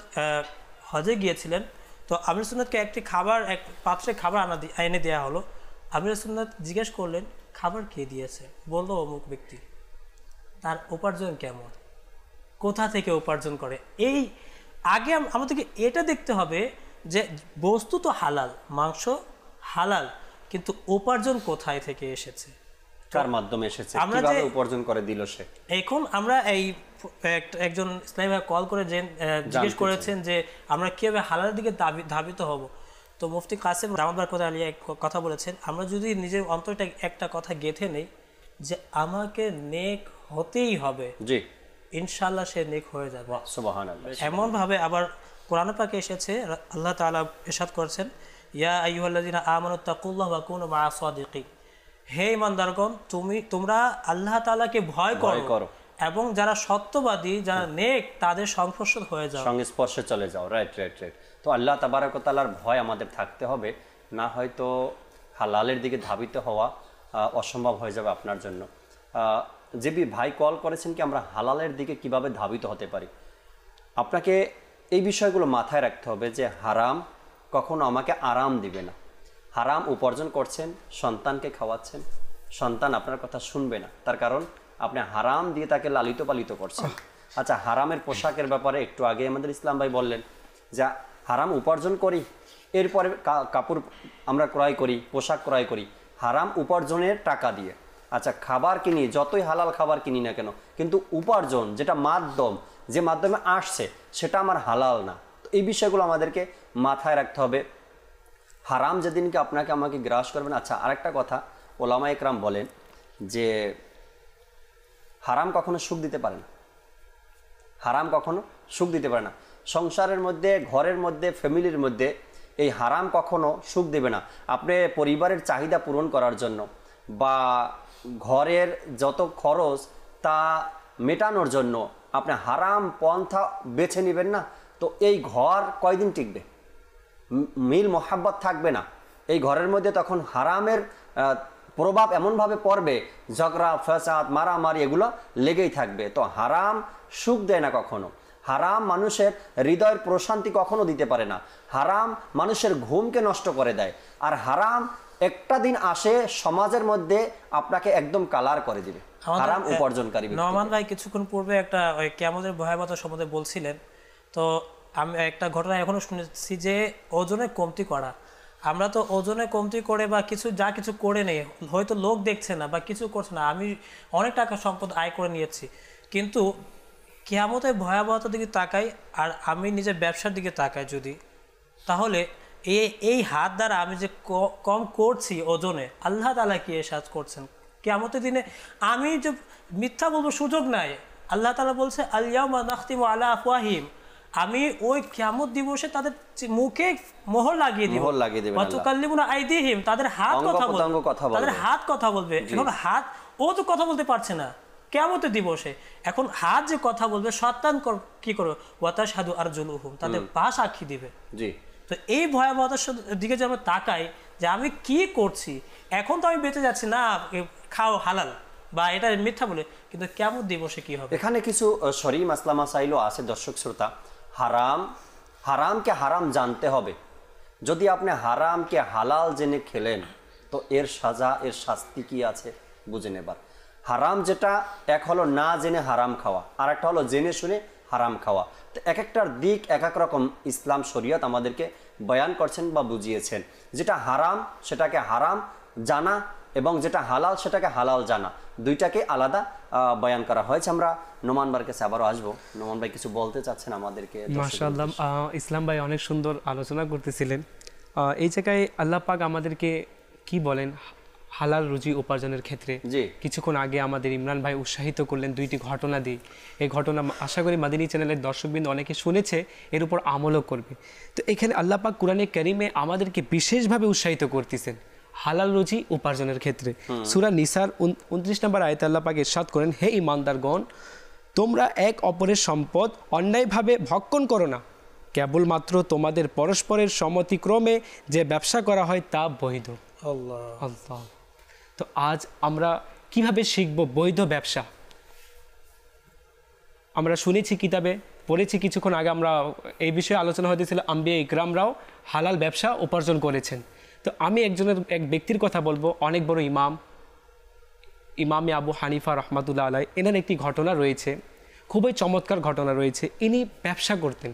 হজে গিয়েছিলেন, তো আমির সুন্নাতকে একটি খাবার, এক পাত্রে খাবার এনে দেওয়া হলো। আমির সুন্নাত জিজ্ঞেস করলেন খাবার কে দিয়েছে? বললো অমুক ব্যক্তি। তার উপার্জন কেমন, কোথা থেকে উপার্জন করে? এই আগে আমাদেরকে এটা দেখতে হবে যে বস্তু তো হালাল, মাংস হালাল, কিন্তু উপার্জন কোথায় থেকে এসেছে, কার মাধ্যমে এসেছে, কিভাবে উপার্জন করে দিল সে। এখন আমরা এই একজন ইসলামী ভাই কল করে জিজ্ঞেস করেছেন যে আমরা কিভাবে হালালের দিকে ধাবিত হব। তো মুফতি কাসেম জামাত বারকাতুহু আলিয়া কথা বলেছেন, আমরা যদি নিজের অন্তরটা একটা কথা গেঁথে নেই যে আমাকে নেক হতেই হবে, জি ইনশাআল্লাহ সে নেক হয়ে যাবে। সুবহানাল্লাহ। এমন ভাবে আবার কোরআন পাকে এসেছে, আল্লাহ তাআলা ইরশাদ করেছেন, ইয়া আইয়ুহাল্লাযিনা আমানু তাকুল্লাহ ওয়া কুনু মা'আস সাদিকিন, হে ঈমানদারগণ তোমরা আল্লাহ তাআলাকে ভয় করো এবং যারা সত্যবাদী, যারা নেক, তাদের সংস্পর্শে চলে যাও। রাইট। তো আল্লাহ তাবারক ওয়া তাআলার ভয় আমাদের থাকতে হবে, না হয়তো হালালের দিকে ধাবিত হওয়া অসম্ভব হয়ে যাবে আপনার জন্য। যে ভাই কল করেছেন কি আমরা হালালের দিকে কিভাবে ধাবিত হতে পারি, আপনাকে এই বিষয়গুলো মাথায় রাখতে হবে যে হারাম কখনো আমাকে আরাম দিবে না। হারাম উপার্জন করছেন, সন্তানকে খাওয়াচ্ছেন, সন্তান আপনার কথা শুনবে না, তার কারণ আপনি হারাম দিয়ে তাকে লালিত পালিত করছেন। আচ্ছা, হারামের পোশাকের ব্যাপারে একটু আগে আমাদের ইসলাম ভাই বললেন যে হারাম উপার্জন করি, এরপরে কাপড় আমরা ক্রয় করি, পোশাক ক্রয় করি হারাম উপার্জনের টাকা দিয়ে। আচ্ছা, খাবার কিনি, যতই হালাল খাবার কিনি না কেন, কিন্তু উপার্জন যেটা মাধ্যম, যে মাধ্যমে আসছে সেটা আমার হালাল না। তো এই বিষয়গুলো আমাদেরকে মাথায় রাখতে হবে। হারাম যেদিনকে আপনাকে আমাকে গ্রাস করবেন। আচ্ছা, আরেকটা কথা, ওলামা একরাম বলেন যে হারাম কখনো সুখ দিতে পারে না, হারাম কখনো সুখ দিতে পারে না। সংসারের মধ্যে, ঘরের মধ্যে, ফ্যামিলির মধ্যে এই হারাম কখনো সুখ দেবে না। আপনি পরিবারের চাহিদা পূরণ করার জন্য বা ঘরের যত খরচ তা মেটানোর জন্য আপনি হারাম পন্থা বেছে নেবেন না, তো এই ঘর কয়দিন টিকবে? মিল মোহাব্বত থাকবে না এই ঘরের মধ্যে। তখন হারামের প্রভাব এমনভাবে পড়বে, ঝগড়া ফ্যাসাদ মারামারি এগুলো লেগেই থাকবে। তো হারাম সুখ দেয় না কখনো, হারাম মানুষের হৃদয়ের প্রশান্তি কখনো দিতে পারে না, হারাম মানুষের ঘুমকে নষ্ট করে দেয়। আর হারাম একটা দিন আসে সমাজের মধ্যে আপনাকে একদম কালার করে দিবে, হারাম উপার্জনকারী। নোমান ভাই কিছুক্ষণ পূর্বে একটা কিয়ামতের ভয়াবহতা সম্বন্ধে বলছিলেন, তো আমি একটা ঘটনা এখনো শুনেছি যে ওজনে কমতি করা। আমরা তো ওজনে কমতি করে বা যা কিছু করে নেই, হয়তো লোক দেখছে না বা কিছু করছে না, আমি অনেক টাকা সম্পদ আয় করে নিয়েছি, কিন্তু কিয়ামতের ভয়াবহতার দিকে তাকাই আর আমি নিজের ব্যবসার দিকে তাকাই যদি, তাহলে এই হাত দ্বারা আমি যে কম করছি ওজনে, আল্লাহ তাআলা কি এরশাদ করছেন কিয়ামতের দিনে আমি যে মিথ্যা বলবো সুযোগ নাই। আল্লাহ তাআলা বলছে আল ইয়াউমা নাখতিমু আলা আফওয়াহিম, আমি ওই কিয়ামত দিবসে তাদের মুখে মোহর লাগিয়ে দিব, ওয়া তুকাল্লিমুনা আইদিহিম, তাদের হাত কথা বলবে, তাদের হাত কথা বলবে। এবং হাত ও তো কথা বলতে পারছে না কিয়ামতের দিবসে, এখন হাত যে কথা বলবে শয়তান কি করবে, ওয়া তাশহাদু আরজুলুহুম, তাদের পা সাক্ষী দিবে। জি, তো এই ভয়াবহতার দিকে যে আমরা তাকাই যে আমি কি করছি, এখন তো আমি বেঁচে যাচ্ছি না, খাও হালাল বা এটা মিথ্যা বলে, কিন্তু কিয়ামত দিবসে কি হবে? এখানে কিছু শরঈ মাসলা মাসাইলও আছে দর্শক শ্রোতা। হারামকে হারাম জানতে হবে। যদি আপনি হারামকে হালাল জেনে খেলেন তো এর সাজা, এর শাস্তি কি আছে বুঝে নেবার। হারাম যেটা, এক হলো না জেনে হারাম খাওয়া, আর একটা হলো জেনে শুনে হারাম খাওয়া। তো এক একটার দিক এক এক রকম ইসলাম শরীয়ত আমাদেরকে বয়ান করছেন বা বুঝিয়েছেন। যেটা হারাম সেটাকে হারাম জানা এবং যেটা হালাল সেটাকে হালাল জানা, দুইটাকে আলাদা বয়ান করা হয়েছে। আমরা নোমান ভাইয়ের কাছে আবারও আসবো। নোমান ভাই কিছু বলতে চাচ্ছেন আমাদেরকে? মাশাআল্লাহ, ইসলাম ভাই অনেক সুন্দর আলোচনা করতেছিলেন। এই জায়গায় আল্লাহ পাক আমাদেরকে কি বলেন হালাল রুজি উপার্জনের ক্ষেত্রে। কিছুক্ষণ আগে আমাদের ইমরান ভাই উৎসাহিত করলেন দুইটি ঘটনা দিয়ে। এই ঘটনা আশা করি মাদিনী চ্যানেলের দর্শকবৃন্দ অনেকে শুনেছে, এর উপর আমলও করবে। তো এখানে আল্লাহ পাক কুরআনে কারীমে আমাদেরকে বিশেষভাবে উৎসাহিত করতেছেন হালাল রুজি উপার্জনের ক্ষেত্রে। সূরা নিসার 29 নম্বর আয়াতে আল্লাহ পাক ইরশাদ করেন, হে ঈমানদারগণ, তোমরা এক অপরের সম্পদ অন্যায়ভাবে ভক্ষণ করো না, কেবলমাত্র তোমাদের পরস্পরের সম্মতিক্রমে যে ব্যবসা করা হয় তা বৈধ। আল্লাহ আল্লাহ। তো আজ আমরা কিভাবে শিখব বৈধ ব্যবসা? আমরা শুনেছি, কিতাবে পড়েছি, কিছুক্ষণ আগে আমরা এই বিষয়ে আলোচনা হতেছিল, আম্বিয়া ইকরামরাও হালাল ব্যবসা উপার্জন করেছেন। তো আমি এক ব্যক্তির কথা বলবো, অনেক বড় ইমামে আবু হানিফা রহমাতুল্লাহ আলাই, এনার একটি ঘটনা রয়েছে, খুবই চমৎকার ঘটনা রয়েছে। ইনি ব্যবসা করতেন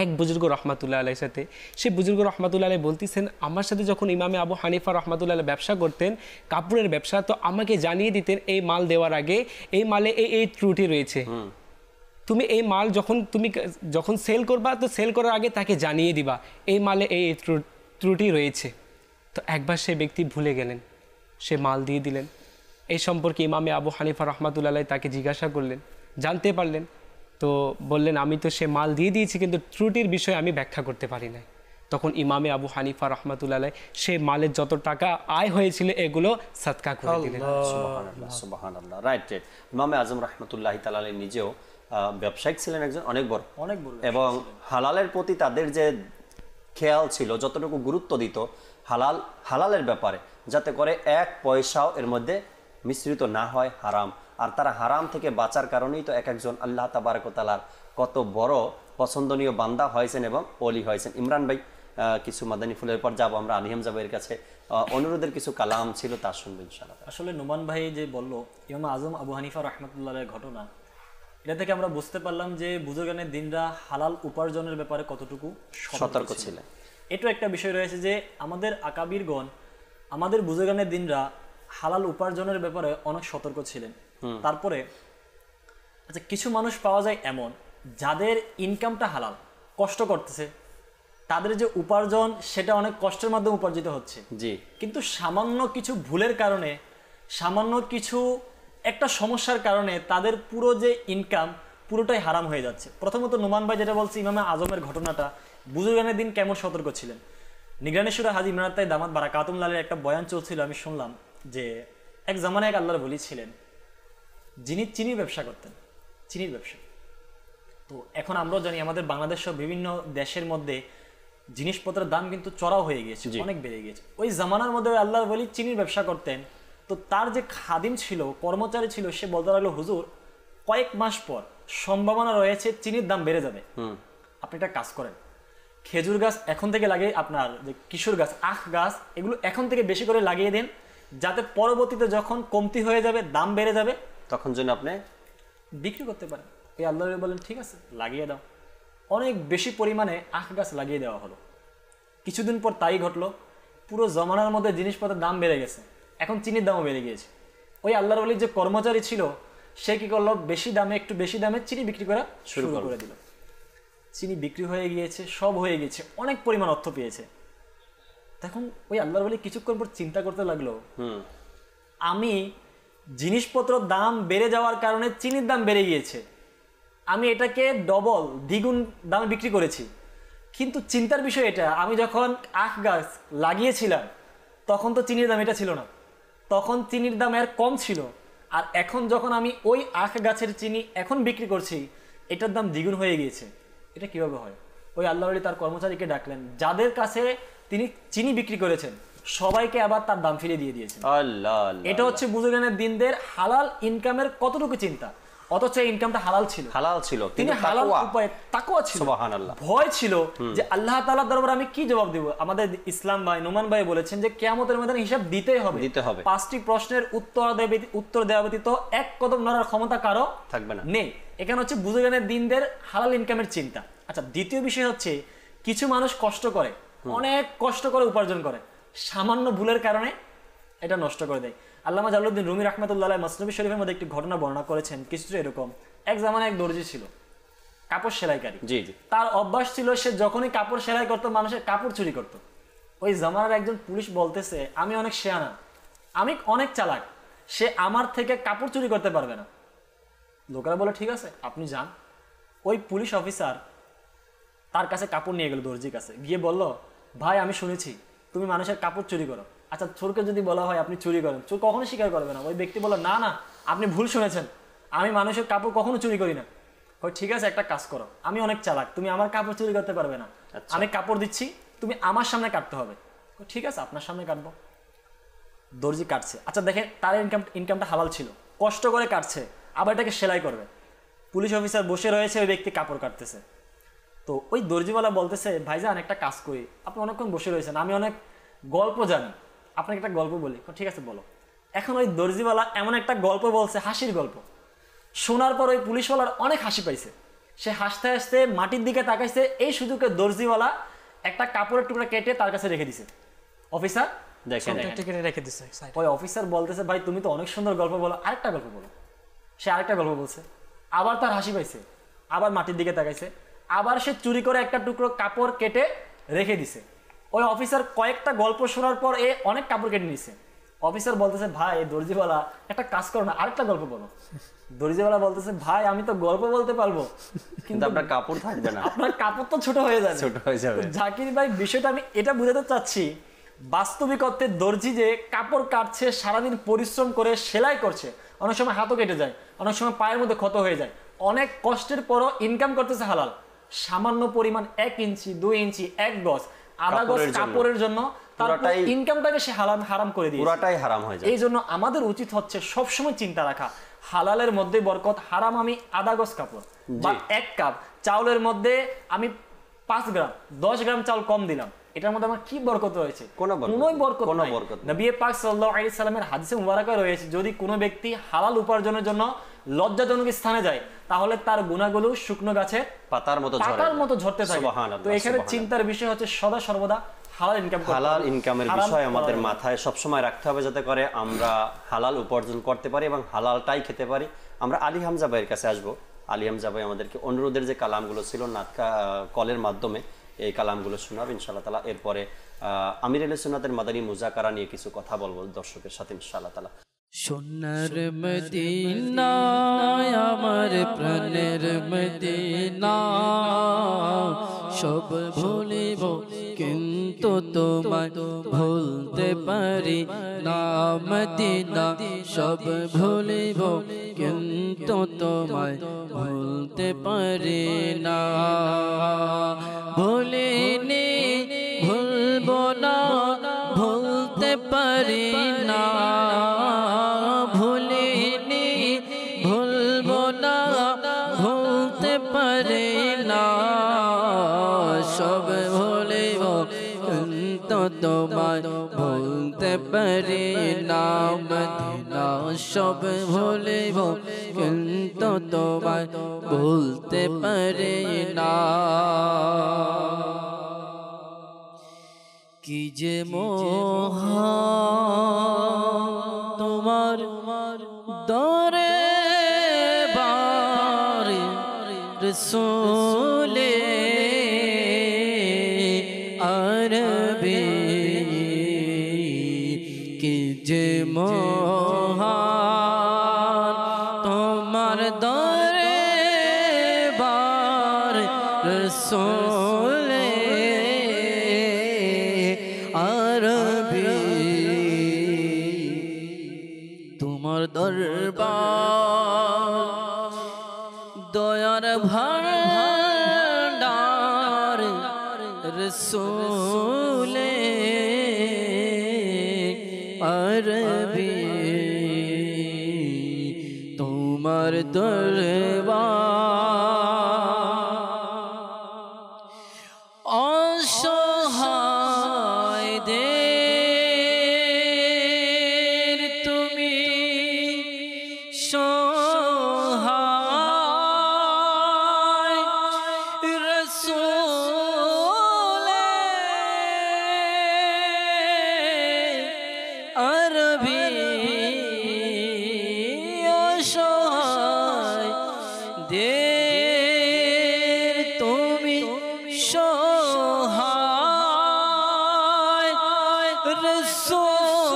এক বুজুর্গ রহমাতুল্লাহ আলাইর সাথে। সে বুজুর্গ রহমাতুল্লাহ আলাই বলতেছেন, আমার সাথে যখন ইমামে আবু হানিফা রহমাতুল্লাহ আলাই ব্যবসা করতেন, কাপড়ের ব্যবসা, তো আমাকে জানিয়ে দিতেন এই মাল দেওয়ার আগে এই মালে এই ত্রুটি রয়েছে, তুমি এই মাল যখন সেল করবা তো সেল করার আগে তাকে জানিয়ে দিবা এই মালে এই ত্রুটি রয়েছে। তো একবার সে ব্যক্তি ভুলে গেলেন, সে মাল দিয়ে দিলেন। এই সম্পর্কে ইমামে আবু হানিফা রহমাতুল্লাহ আলাই তাকে জিজ্ঞাসা করলেন, জানতে পারলেন, তো বললেন আমি তো সে মাল দিয়ে দিয়েছি, কিন্তু ত্রুটির বিষয়ে আমি ব্যাখ্যা করতে পারি না। তখন ইমামে আবু হানিফা রহমাতুল্লাহ আলাই সে মালের যত টাকা আয় হয়েছিল এগুলো সাদকা করে দিলেন। সুবহানাল্লাহ, রাইট। ইমামে আজম রহমতুল্লাহি তাআলা আলাইহি নিজেও ব্যবসায়িক ছিলেন, একজন অনেক বড়, এবং হালালের প্রতি তাদের যে খেয়াল ছিল, যতটুকু গুরুত্ব দিত হালালের ব্যাপারে, যাতে করে এক পয়সাও এর মধ্যে মিশ্রিত না হয় হারাম। আর তারা হারাম থেকে বাঁচার কারণেই তো এক একজন আল্লাহ তাবারক ওয়া তাআলার কত বড় পছন্দনীয় বান্দা হয়েছেন এবং ওলি হয়েছেন। ইমরান ভাই কিছু মাদানী ফুলের পর যাবো আমরা আলিহাম যাবো এর কাছে, অনুরোধের কিছু কালাম ছিল তা শুনবো ইনশাআল্লাহ। আসলে নোমান ভাই যে বলল ইমাম আজম আবু হানিফা রাহমাতুল্লাহের ঘটনা, এটা থেকে আমরা বুঝতে পারলাম যে বুজুর্গানের দিনরা হালাল উপার্জনের ব্যাপারে কতটুকু সতর্ক ছিলেন। এটাও একটা বিষয় রয়েছে যে আমাদের আকাবিরগণ, আমাদের বুজুর্গানের দিনরা হালাল উপার্জনের ব্যাপারে অনেক সতর্ক ছিলেন। তারপরে আচ্ছা, কিছু মানুষ পাওয়া যায় এমন যাদের ইনকামটা হালাল, কষ্ট করতেছে, তাদের যে উপার্জন সেটা অনেক কষ্টের মাধ্যমে উপার্জিত হচ্ছে, জি, কিন্তু সামান্য কিছু ভুলের কারণে, সামান্য কিছু একটা সমস্যার কারণে তাদের পুরো যে ইনকাম পুরোটাই হারাম হয়ে যাচ্ছে। প্রথমত নোমান ভাই যেটা বলছে ইমামে আজমের ঘটনাটা, বুজুর্গানের দিন কেমন সতর্ক ছিলেন। নিগরানেশ্বরা হাজি ইমরান তাই দামাত বারাকাতুম লালের একটা বয়ান চলছিল, আমি শুনলাম যে এক জামানায় এক আল্লাহর ওলি ছিলেন, যিনি চিনির ব্যবসা করতেন, চিনির ব্যবসা। তো এখন আমরাও জানি আমাদের বাংলাদেশ সহ বিভিন্ন দেশের মধ্যে জিনিসপত্রের দাম কিন্তু চড়াও হয়ে গিয়েছে, অনেক বেড়ে গিয়েছে। ওই জামানার মধ্যে আল্লাহর ওলি চিনির ব্যবসা করতেন। তো তার যে খাদিম ছিল, কর্মচারী ছিল, সে বলতে লাগলো হুজুর কয়েক মাস পর সম্ভাবনা রয়েছে চিনির দাম বেড়ে যাবে, আপনি একটা কাজ করেন, খেজুর গাছ এখন থেকে লাগিয়ে, আপনার যে কিশোর গাছ, আখ গাছ, এগুলো এখন থেকে বেশি করে লাগিয়ে দেন, যাতে পরবর্তীতে যখন কমতি হয়ে যাবে, দাম বেড়ে যাবে, তখন যেন আপনি বিক্রি করতে পারেন। এই আল্লাহ বলেন ঠিক আছে লাগিয়ে দাও। অনেক বেশি পরিমাণে আখ গাছ লাগিয়ে দেওয়া হলো। কিছুদিন পর তাই ঘটলো, পুরো জমানার মধ্যে জিনিসপত্রের দাম বেড়ে গেছে, এখন চিনির দামও বেড়ে গিয়েছে। ওই আল্লাহর ওলির যে কর্মচারী ছিল সে কি করলো, বেশি দামে, একটু বেশি দামে চিনি বিক্রি করা শুরু করে দিল। চিনি বিক্রি হয়ে গিয়েছে, সব হয়ে গিয়েছে, অনেক পরিমাণ অর্থ পেয়েছে। তখন ওই আল্লাহর ওলি কিছুক্ষণ পর চিন্তা করতে লাগলো, আমি জিনিসপত্রের দাম বেড়ে যাওয়ার কারণে চিনির দাম বেড়ে গিয়েছে, আমি এটাকে ডবল দ্বিগুণ দামে বিক্রি করেছি, কিন্তু চিন্তার বিষয় এটা, আমি যখন আখ গাছ লাগিয়েছিলাম তখন তো চিনির দাম এটা ছিল না, তখন চিনির দাম এর কম ছিল, আর এখন যখন আমি ওই আখ গাছের চিনি এখন বিক্রি করছি এটার দাম দ্বিগুণ হয়ে গিয়েছে। এটা কিভাবে হয়? ওই আল্লাহ আলী তার কর্মচারীকে ডাকলেন, যাদের কাছে তিনি চিনি বিক্রি করেছেন সবাইকে আবার তার দাম ফিরিয়ে দিয়ে দিয়েছেন। এটা হচ্ছে বুজুর্গানের দিনদের হালাল ইনকামের কতটুকু চিন্তা, অথচ ইনকামটা হালাল ছিল, হালাল ছিল, তিনি হালাল উপায়ে তাকওয়া ছিল, সুবহানাল্লাহ, ভয় ছিল যে আল্লাহ তাআলার দরবারে আমি কি জবাব দেব। আমাদের ইসলাম ভাই নোমান ভাই বলেছেন যে কিয়ামতের ময়দানে হিসাব দিতেই হবে, পাঁচটি প্রশ্নের উত্তর দেওয়া ব্যতীত এক কদম নড়ার ক্ষমতা কারো থাকবে না, নেই। এখানে হচ্ছে বুজুর্গানের দিনদের হালাল ইনকামের চিন্তা। আচ্ছা, দ্বিতীয় বিষয় হচ্ছে কিছু মানুষ কষ্ট করে, অনেক কষ্ট করে উপার্জন করে, সামান্য ভুলের কারণে এটা নষ্ট করে দেয়। আল্লামা জালালউদ্দিন রুমি রাহমাতুল্লাহ আলাইহি মসনবী শরীফের মধ্যে একটি ঘটনা বর্ণনা করেছেন, কিছুটা এরকম। এক জামানায় এক দর্জি ছিল, কাপড় সেলাইকারী। তার অভ্যাস ছিল সে যখনই কাপড় সেলাই করতো মানুষের কাপড় চুরি করতো। ওই জামানার একজন পুলিশ বলতেছে, আমি অনেক শেয়ানা, আমি অনেক চালাক, সে আমার থেকে কাপড় চুরি করতে পারবে না। লোকেরা বলে ঠিক আছে আপনি যান। ওই পুলিশ অফিসার তার কাছে কাপড় নিয়ে গেল, দর্জির কাছে গিয়ে বলল, ভাই আমি শুনেছি তুমি মানুষের কাপড় চুরি করো। আচ্ছা, চোরকে যদি বলা হয় আপনি চুরি করেন, চোর কখনো স্বীকার করবে না। ওই ব্যক্তি বলল, না না আপনি ভুল শুনেছেন, আমি মানুষের কাপড় কখনো চুরি করি না। ওই ঠিক আছে একটা কাজ করো, আমি অনেক চালাক, তুমি আমার কাপড় চুরি করতে পারবে না, আমি কাপড় দিচ্ছি, তুমি আমার সামনে কাটতে হবে। ঠিক আছে আপনার সামনে কাটবো। দর্জি কাটছে, আচ্ছা দেখেন তার ইনকামটা হালাল ছিল, কষ্ট করে কাটছে, আবার এটাকে সেলাই করবে। পুলিশ অফিসার বসে রয়েছে, ওই ব্যক্তি কাপড় কাটতেছে। তো ওই দর্জিওয়ালা বলতেছে, ভাইজান একটা কাজ করি, আপনি অনেকক্ষণ বসে রয়েছেন, আমি অনেক গল্প জানি, আপনাকে একটা গল্প বলি। ঠিক আছে বলো। এখন ওই দর্জিওয়ালা এমন একটা গল্প বলছে, হাসির গল্প। শোনার পর ওই পুলিশওয়ালার অনেক হাসি পাইছে, সে হাসতে হাসতে মাটির দিকে তাকাইছে। এই সুযোগে দর্জিওয়ালা একটা কাপড়ের টুকরা কেটে তার কাছে রেখে দিছে। অফিসার রেখে দিছে। ওই অফিসার বলতেছে, ভাই তুমি তো অনেক সুন্দর গল্প বলো, আরেকটা গল্প বলো। সে আরেকটা গল্প বলছে, আবার তার হাসি পাইছে, আবার মাটির দিকে তাকাইছে, আবার সে চুরি করে একটা টুকরো কাপড় কেটে রেখে দিছে। ওই অফিসার কয়েকটা গল্প শোনার পর এ অনেক কাপড় কেটে নিছে। অফিসার বলতেছে, ভাই দর্জিওয়ালা একটা কাজ করো না, আরেকটা গল্প বলো। দর্জিওয়ালা বলতেছে, ভাই আমি তো গল্প বলতে পারবো কিন্তু আপনার কাপড় থাকবে না, আপনার কাপড় তো ছোট হয়ে যাবে। জাকির ভাই বিষয়টা আমি এটা বুঝাতে চাচ্ছি, বাস্তবিক অর্থে দর্জি যে কাপড় কাটছে, সারাদিন পরিশ্রম করে সেলাই করছে, অনেক সময় হাতও কেটে যায়, অনেক সময় পায়ের মধ্যে ক্ষত হয়ে যায়, অনেক কষ্টের পরও ইনকাম করতেছে হালাল। সামান্য পরিমাণ 1 ইঞ্চি 2 ইঞ্চি 1 গজ আধা গজ কাপড়ের জন্য তার ইনকামটাকে সে হারাম করে দিয়েছে, পুরোটাই হারাম হয়ে যায়। এই জন্য আমাদের উচিত হচ্ছে সবসময় চিন্তা রাখা, হালালের মধ্যে বরকত, হারাম আমি আধা গজ কাপড় বা 1 কাপ চাউলের মধ্যে আমি 5 গ্রাম 10 গ্রাম চাউল কম দিলাম, এটার মধ্যে আমার কি বরকত রয়েছে? কোনো বরকত নাই। নবী পাক সাল্লাল্লাহু আলাইহি সাল্লামের হাদিসে মুবারাকা রয়েছে, যদি কোনো ব্যক্তি হালাল উপার্জনের জন্য লজ্জাজনক স্থানে যায় তাহলে তার গুনাহগুলো শুকনো গাছের পাতার মতো ঝরতে থাকে। তো এখানে চিন্তার বিষয় হচ্ছে সদা সর্বদা হালাল ইনকামের বিষয় আমাদের মাথায় সবসময় রাখতে হবে, যাতে করে আমরা হালাল উপার্জন করতে পারি এবং হালালটাই খেতে পারি। আমরা আলী হামজা ভাইয়ের কাছে আসবো। আলী হামজা ভাই আমাদেরকে অনুরোধের যে কালামগুলো ছিল কলের মাধ্যমে এই কালামগুলো শোনাব ইনশাআল্লাহ তাআলা। এরপরে আমির আহলে সুন্নাতের মাদানী মুজাকারা নিয়ে কিছু কথা বলবো দর্শকের সাথে ইনশাআল্লাহ তাআলা। সোনার মদিনা আমার প্রাণের মদিনা, সব ভুলিব কিন্তু তোমায় ভুলতে পারি না। মদিনা সব ভুলিব কিন্তু তোমায় ভুলতে পারি না। ভুলিনি ভুলব না, ভুলতে পারি না। ভুলিনি ভুলব না, ভুলতে পারি না। সব ভুলিব কিন্তু তোমায় ভুলতে পারি না। মদিনা সব ভুলিব কিন্তু তোমায় ভুলতে পারি না। কি যে মোহা তোমার দরে বারে রসূলে আরবি, কি যে মোহা তোমার দরে বারে রসূলে আরবি। তোমার দরবার দয়ার ভান্ডার রসূলে আরবি। তোমার দরবার অসহায়দের তুমি সহায় রসূলে আরবি। অসহায়দের তুমি সহায় রসূলে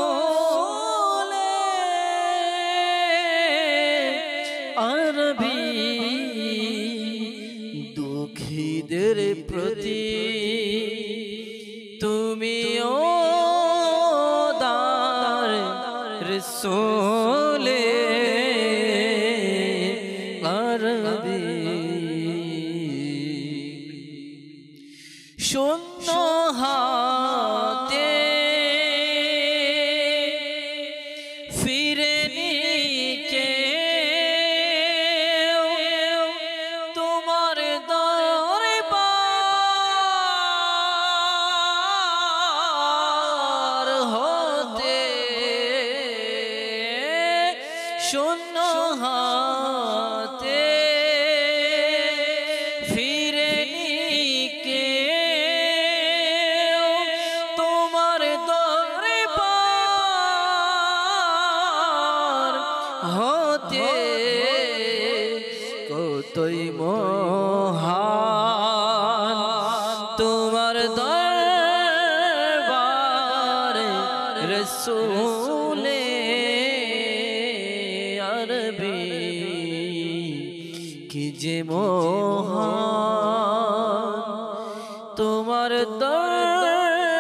আরবি। দুঃখীদের প্রতি তুমি উদার রসূলে আরবি। শূন্য হাতে ফিরেনি কেউ তোমার দরবার হতে। শূন্য হাতে ফিরেনি কেউ তোমার দরবার হতে। কতই মহান তোমার দরবার রসূলে আরবি। কি যে মহান তোমার দরবার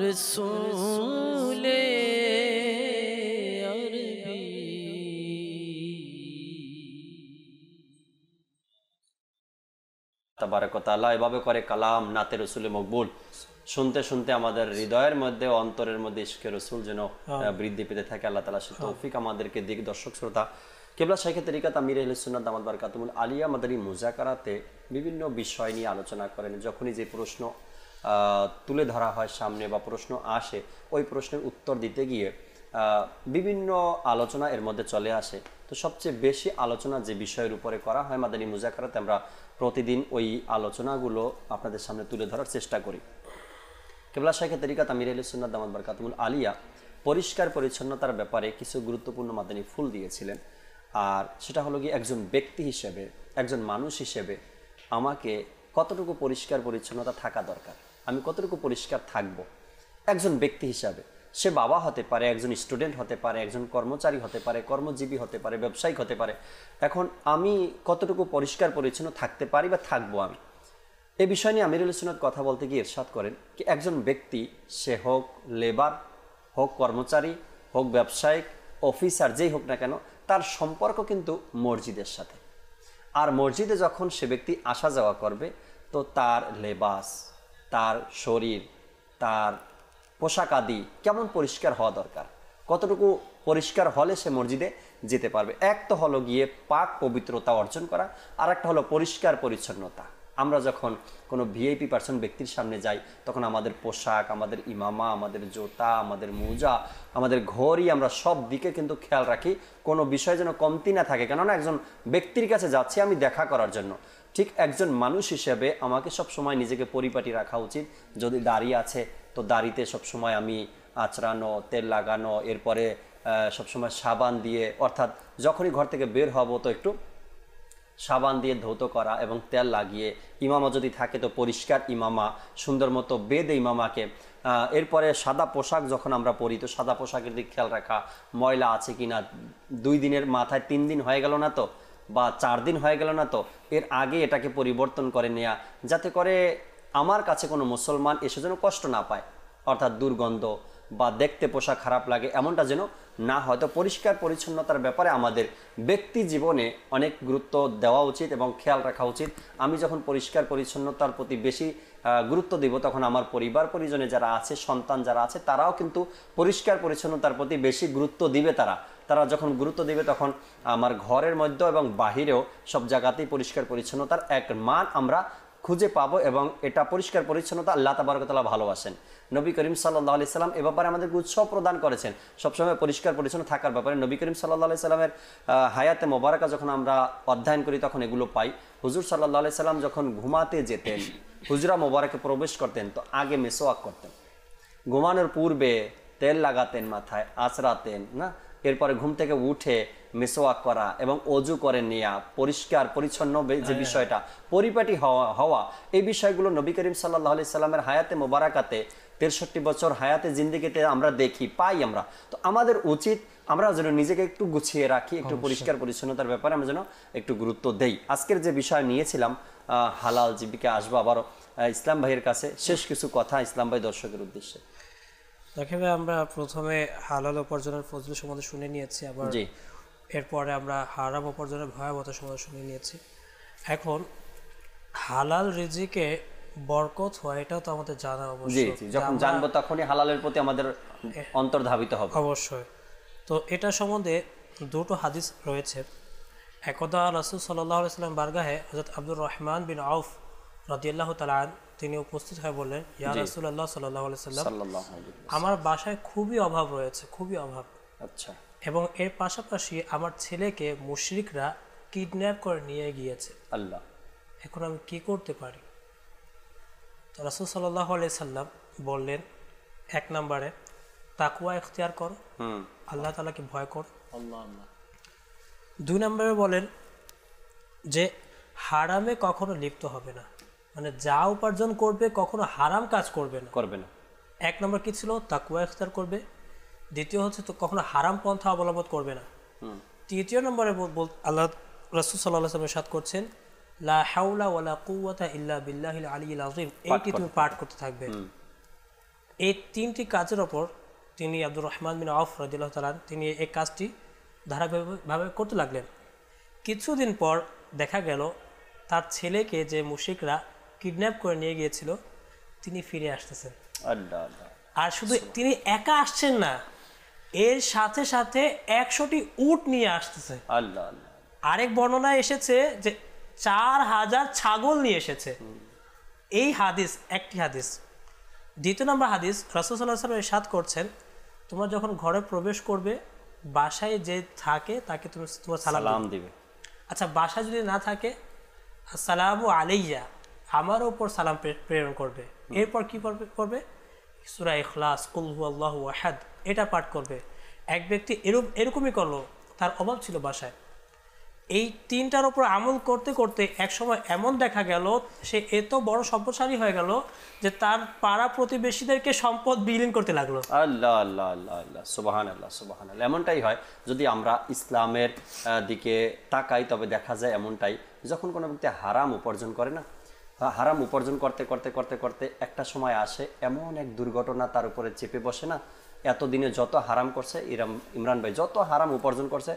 রসূলে আরবি। তাবারাক ওয়া তাআলা এভাবে করে কালাম নাতে রসুলে মকবুল শুনতে শুনতে আমাদের হৃদয়ের মধ্যে অন্তরের মধ্যে ইশকে রসুল যেন বৃদ্ধি পেতে থাকে। আল্লাহ তাআলা সে তৌফিক আমাদেরকে দিক। দর্শক শ্রোতা, কেবলা শাইখে তরিকাত আমির আহলে সুন্নাত দামাত বারকাতুহুল আলিয়া মাদানী মুযাকারাতে বিভিন্ন বিষয় নিয়ে আলোচনা করেন। যখনই যে প্রশ্ন তুলে ধরা হয় সামনে বা প্রশ্ন আসে, ওই প্রশ্নের উত্তর দিতে গিয়ে বিভিন্ন আলোচনা এর মধ্যে চলে আসে। তো সবচেয়ে বেশি আলোচনা যে বিষয়ের উপরে করা হয় মাদানী মুযাকারাতে, আমরা প্রতিদিন ওই আলোচনাগুলো আপনাদের সামনে তুলে ধরার চেষ্টা করি। কেবলা শাইখে তরিকাত আমির আহলে সুন্নাত দামাত বারকাতুহুল আলিয়া পরিষ্কার পরিচ্ছন্নতার ব্যাপারে কিছু গুরুত্বপূর্ণ মাদানী ফুল দিয়েছিলেন। আর সেটা হলো কি, একজন ব্যক্তি হিসেবে, একজন মানুষ হিসেবে আমাকে কতটুকু পরিষ্কার পরিচ্ছন্নতা থাকা দরকার, আমি কতটুকু পরিষ্কার থাকব। একজন ব্যক্তি হিসাবে সে বাবা হতে পারে, একজন স্টুডেন্ট হতে পারে, একজন কর্মচারী হতে পারে, কর্মজীবী হতে পারে, ব্যবসায়িক হতে পারে। এখন আমি কতটুকু পরিষ্কার পরিচ্ছন্ন থাকতে পারি বা থাকবো আমি, এই বিষয় নিয়ে আমিরুল সুন্নাত কথা বলতে গিয়ে ইরশাদ করেন কি, একজন ব্যক্তি সে হোক লেবার, হোক কর্মচারী, হোক ব্যবসায়িক, অফিসার, যেই হোক না কেন, তার সম্পর্ক কিন্তু মসজিদের সাথে। আর মসজিদে যখন সে ব্যক্তি আসা যাওয়া করবে, তো তার লেবাস, তার শরীর, তার পোশাক আদি কেমন পরিষ্কার হওয়া দরকার, কতটুকু পরিষ্কার হলে সে মসজিদে যেতে পারবে। এক তো হলো গিয়ে পাক পবিত্রতা অর্জন করা, আর একটা হলো পরিষ্কার পরিচ্ছন্নতা। আমরা যখন কোনো ভিআইপি পার্সন ব্যক্তির সামনে যাই, তখন আমাদের পোশাক, আমাদের ইমামা, আমাদের জুতা, আমাদের মোজা, আমাদের ঘড়ি, আমরা সব দিকে কিন্তু খেয়াল রাখি, কোনো বিষয় যেন কমতি না থাকে। কেননা একজন ব্যক্তির কাছে যাচ্ছি আমি দেখা করার জন্য। ঠিক একজন মানুষ হিসেবে আমাকে সব সময় নিজেকে পরিপাটি রাখা উচিত। যদি দাড়ি আছে, তো দাড়িতে সবসময় আমি আঁচড়ানো, তেল লাগানো, এরপরে সবসময় সাবান দিয়ে, অর্থাৎ যখনই ঘর থেকে বের হব তো একটু সাবান দিয়ে ধৌত করা এবং তেল লাগিয়ে, ইমামা যদি থাকে তো পরিষ্কার ইমামা, সুন্দর মতো বেঁধে ইমামাকে। এরপরে সাদা পোশাক যখন আমরা পরি, তো সাদা পোশাকের দিক খেয়াল রাখা, ময়লা আছে কি না, 2 দিনের মাথায় 3 দিন হয়ে গেল না তো, বা 4 দিন হয়ে গেল না তো, এর আগে এটাকে পরিবর্তন করে নেওয়া, যাতে করে আমার কাছে কোনো মুসলমান এসে যেন কষ্ট না পায়, অর্থাৎ দুর্গন্ধ বা দেখতে পোশাক খারাপ লাগে এমনটা যেন না হয়। তো পরিষ্কার পরিচ্ছন্নতার ব্যাপারে আমাদের ব্যক্তি জীবনে অনেক গুরুত্ব দেওয়া উচিত এবং খেয়াল রাখা উচিত। আমি যখন পরিষ্কার পরিচ্ছন্নতার প্রতি বেশি গুরুত্ব দেব, তখন আমার পরিবার পরিজনে যারা আছে, সন্তান যারা আছে, তারাও কিন্তু পরিষ্কার পরিচ্ছন্নতার প্রতি বেশি গুরুত্ব দিবে। তারা যখন গুরুত্ব দিবে, তখন আমার ঘরের মধ্যে এবং বাহিরেও সব জায়গাতেই পরিষ্কার পরিচ্ছন্নতার এক মান আমরা খুঁজে পাবো। এবং এটা পরিষ্কার পরিচ্ছন্নতা আল্লাহ তাবারক ওয়া তাআলা ভালোবাসেন। নবী করিম সাল্লাল্লাহু আলাইহি সাল্লাম এ ব্যাপারে আমাদেরকে উৎসাহ প্রদান করেছেন সবসময় পরিষ্কার পরিচ্ছন্ন থাকার ব্যাপারে। নবী করিম সাল্লাল্লাহু আলাইহি সাল্লামের হায়াতে মোবারকা যখন আমরা অধ্যয়ন করি, তখন এগুলো পাই। হুজুর সাল্লাল্লাহু আলাইহি সাল্লাম যখন ঘুমাতে যেতেন, হুজরা মোবারকে প্রবেশ করতেন, তো আগে মেসওয়াক করতেন, ঘুমানোর পূর্বে তেল লাগাতেন, মাথায় আঁচড়াতেন না, এরপরে ঘুম থেকে উঠে মেসওয়াক করা এবং অজু করে নেওয়া, পরিষ্কার পরিচ্ছন্ন যে বিষয়টা, পরিপাটি হওয়া, এই বিষয়গুলো নবী করিম সাল্লাল্লাহু আলাইহি সাল্লামের হায়াতে মোবারকাতে 63 বছর হায়াতে জিন্দেগিতে আমরা দেখি, পাই আমরা। তো আমাদের উচিত আমরা যেন নিজেকে একটু গুছিয়ে রাখি, একটু পরিষ্কার পরিচ্ছন্নতার ব্যাপারে আমরা যেন একটু গুরুত্ব দেই। আজকের যে বিষয় নিয়েছিলাম হালাল জীবিকা, আসবো আবারও ইসলাম ভাইয়ের কাছে। শেষ কিছু কথা ইসলাম ভাই দর্শকের উদ্দেশ্যে। দেখবে আমরা প্রথমে হালাল উপার্জনের ফজিলত সম্বন্ধে শুনে নিয়েছি, আবার এরপরে আমরা হারাম উপার্জনের ভয়াবহতা সম্বন্ধে শুনে নিয়েছি। এখন হালাল রিজিকে বরকত হয়, এটাও তো আমাদের জানা অবশ্যই। যখন জানবো তখনই হালালের প্রতি আমাদের অন্তর ধাবিত হবে অবশ্যই। তো এটা সম্বন্ধে 2টো হাদিস রয়েছে। একদা রাসূল সাল্লাল্লাহু আলাইহি সাল্লাম বারগাহে হযরত আব্দুর রহমান বিন আউফ রাদিয়াল্লাহু তাআলা তিনি উপস্থিত হয়ে বললেন, ইয়া রাসূলুল্লাহ সাল্লাল্লাহু আলাইহি সাল্লাম, আমার বাসায় খুবই অভাব রয়েছে, খুবই অভাব। আচ্ছা। এবং এর পাশাপাশি আমার ছেলেকে মুশরিকরা কিডন্যাপ করে নিয়ে গিয়েছে। আল্লাহ, এখন আমি কি করতে পারি? তো রাসূল সাল্লাল্লাহু আলাইহি সাল্লাম বললেন, 1 নম্বরে তাকওয়া ইখতিয়ার করো, আল্লাহ তাআলাকে ভয় করো। 2 নম্বরে বলেন যে হারামে কখনো লিপ্ত হবে না, মানে যা উপার্জন করবে কখনো হারাম কাজ করবে না। 1 নম্বর কি ছিল? তাকওয়া ইখতিয়ার করবে। দ্বিতীয় হচ্ছে তো কখনো হারাম পন্থা অবলম্বন করবে না। তৃতীয় নম্বরে আল্লাহ রাসূল সাল্লাল্লাহু আলাইহি ওয়াসাল্লাম ইরশাদ করছেন, লা হাওলা ওয়ালা কুওয়াতা ইল্লা বিল্লাহিল আলিয়্যিল আযীম, এইটি তুমি পাঠ করতে থাকবে। এই 3টি কাজের ওপর তিনি আব্দুর রহমান বিন আউফ রাদিয়াল্লাহু তাআলা তিনি এই কাজটি ধারাবাহিকভাবে করতে লাগলেন। কিছুদিন পর দেখা গেল তার ছেলেকে যে মুশরিকরা কিডন্যাপ করে নিয়ে গিয়েছিল, তিনি ফিরে আসতেছেন। আর শুধু তিনি একা আসছেন না, এর সাথে সাথে 100টি উট নিয়ে আসতেছে। আল্লাহ আল্লাহ। আরেক বর্ণনায় এসেছে যে 4000 ছাগল নিয়ে এসেছে। এই হাদিস একটি হাদিস। দ্বিতীয় নম্বর হাদিস, রাসূল সাল্লাল্লাহু আলাইহি ওয়াসাল্লাম ইরশাদ করছেন, তোমরা যখন ঘরে প্রবেশ করবে বাসায় যে থাকে তাকে তোমার সালাম দিবে। আচ্ছা, বাসায় যদি না থাকে আসসালামু আলাইয়া, আমার ওপর সালাম প্রেরণ করবে। এরপর কি করবে? সূরা ইখলাস, কুল হুয়াল্লাহু আহাদ, এটা পাঠ করবে। এক ব্যক্তি এরকমই করলো, তার অভাব ছিল বাসায়। এই তিনটার উপর আমল করতে করতে একসময় এমন দেখা গেল সে এত বড় সম্পদশালী হয়ে গেল যে তার পাড়া প্রতিবেশীদেরকে সম্পদ বিলীন করতে লাগলো। আল্লাহ আল্লাহ আল্লাহ আল্লাহ, সুবহানাল্লাহ সুবহানাল্লাহ। এমনটাই হয় যদি আমরা ইসলামের দিকে তাকাই, তবে দেখা যায় এমনটাই, যখন কোনো ব্যক্তি হারাম উপার্জন করে না, হারাম উপার্জন করতে করতে করতে করতে একটা সময় আসে এমন এক দুর্ঘটনা তার উপরে চেপে বসে না। এতদিনে যত হারাম করছে ইমরান ভাই, যত হারাম উপার্জন করছে,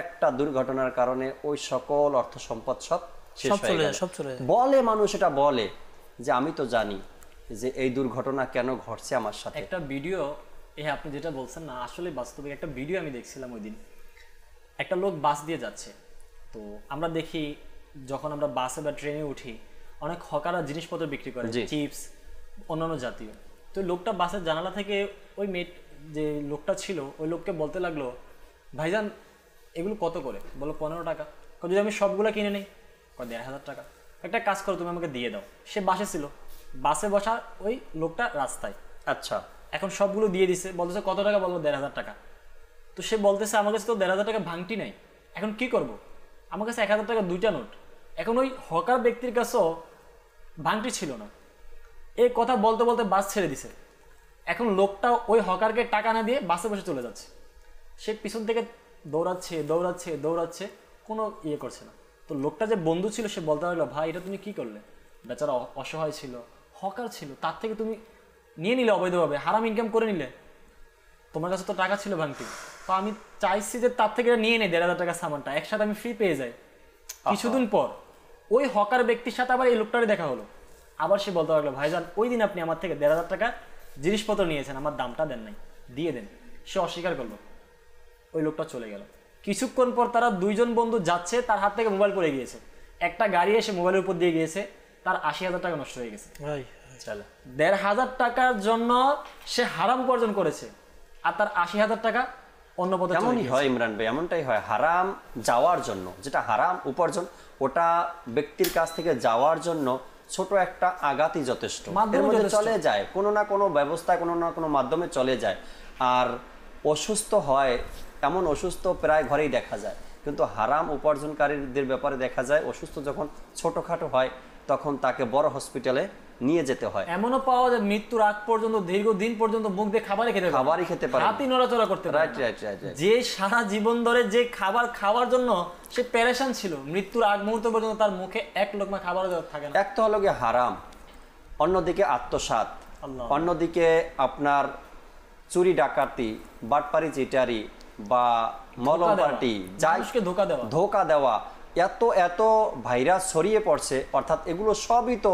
একটা দুর্ঘটনার কারণে ওই সকল অর্থ সম্পদ সব শেষ হয়ে গেল। বলে মানুষ, এটা বলে যে আমি তো জানি যে এই দুর্ঘটনা কেন ঘটছে আমার সাথে। একটা ভিডিও, আপনি যেটা বলছেন না, আসলে বাস্তবিক একটা ভিডিও আমি দেখছিলাম ওই দিন। একটা লোক বাস দিয়ে যাচ্ছে, তো আমরা দেখি যখন আমরা বাসে বা ট্রেনে উঠি অনেক হকাররা জিনিসপত্র বিক্রি করে, চিপস অন্যান্য জাতীয়। তো লোকটা বাসের জানালা থেকে ওই যে লোকটা ছিল ওই লোককে বলতে লাগলো, ভাইজান এগুলো কত করে? বলো 15 টাকা। যদি আমি সবগুলো কিনে নিই, 1500 টাকা। একটা কাজ করো, তুমি আমাকে দিয়ে দাও। সে বাসে ছিল, বাসে বসা ওই লোকটা রাস্তায়। আচ্ছা, এখন সবগুলো দিয়ে দিছে, বলতেছে কত টাকা? বলবো 1500 টাকা। তো সে বলতেছে আমার কাছে তো 1500 টাকা ভাঙটি নাই, এখন কি করব? আমার কাছে 1000 টাকা 2টা নোট। এখন ওই হকার ব্যক্তির কাছেও ভাঙটি ছিল না। এই কথা বলতে বলতে বাস ছেড়ে দিছে। এখন লোকটা ওই হকারকে টাকা না দিয়ে বাসে বসে চলে যাচ্ছে। সে পিছন থেকে দৌড়াচ্ছে দৌড়াচ্ছে দৌড়াচ্ছে, কোনো ইয়ে করছে না। তো লোকটা যে বন্ধু ছিল সে বলতে পারলো, ভাই এটা তুমি কি করলে? বেচারা অসহায় ছিল, হকার ছিল, তার থেকে তুমি নিয়ে নিলে অবৈধভাবে, হারাম ইনকাম করে নিলে। তোমার কাছে তো টাকা ছিল ভাঙটি, তো আমি চাইছি যে তার থেকে নিয়ে নেই 1500 টাকার সামানটা, একসাথে আমি ফ্রি পেয়ে যাই। কিছুদিন পর ওই হকার ব্যক্তির সাথে আবার এই লোকটারই দেখা হলো। আবার সে বলতে পারলো, ভাইজান ওই দিন আপনি আমার থেকে 1500 টাকা জিনিসপত্র নিয়েছেন, আমার দামটা দেন নাই, দিয়ে দেন। সে অস্বীকার করলো, ওই লোকটা চলে গেল। কিছুক্ষণ পর তারা দুইজন বন্ধু যাচ্ছে, তার হাত থেকে মোবাইল পড়ে গিয়েছে। একটা গাড়ি এসে মোবাইলের উপর দিয়ে গিয়েছে, তার 80,000 টাকা নষ্ট হয়ে গেছে। 1500 টাকার জন্য সে হারাম উপার্জন করেছে, আর তার 80,000 টাকা অন্য পথে চলে গেছে। এমনই হয় ইমরান ভাই, এমনটাই হয়। হারাম যাওয়ার জন্য, যেটা হারাম উপার্জন, ওটা ব্যক্তির কাছ থেকে যাওয়ার জন্য ছোট একটা আঘাতই যথেষ্ট, এর মধ্যে চলে যায়, কোনো না কোনো ব্যবস্থায়, কোনো না কোনো মাধ্যমে চলে যায়। আর অসুস্থ হয়, এমন অসুস্থ প্রায় ঘরেই দেখা যায়। কিন্তু হারাম উপার্জনকারীদের ব্যাপারে দেখা যায় অসুস্থ যখন ছোটখাটো হয় তখন তাকে বড় হসপিটালে নিয়ে যেতে হয়। এমনও পাওয়া যায় মৃত্যুর আগ পর্যন্ত, দীর্ঘদিন পর্যন্ত মুখ দিয়ে খাবারই খেতে পারে, হাতই নড়াচড়া করতে পারে। যে সারা জীবন ধরে যে খাবার খাওয়ার জন্য সে পেরেশান ছিল, মৃত্যুর আগ মুহূর্ত পর্যন্ত তার মুখে এক লোকমা খাবার থাকে না। এক তো হলো গিয়ে হারাম, অন্যদিকে আত্মসাৎ, অন্যদিকে আপনার চুরি ডাকাতি, বাটপারি চিটারি বা মলম পার্টি, ধোকা দেওয়া, এত এত ভাইরাস ছড়িয়ে পড়ছে। অর্থাৎ এগুলো সবই তো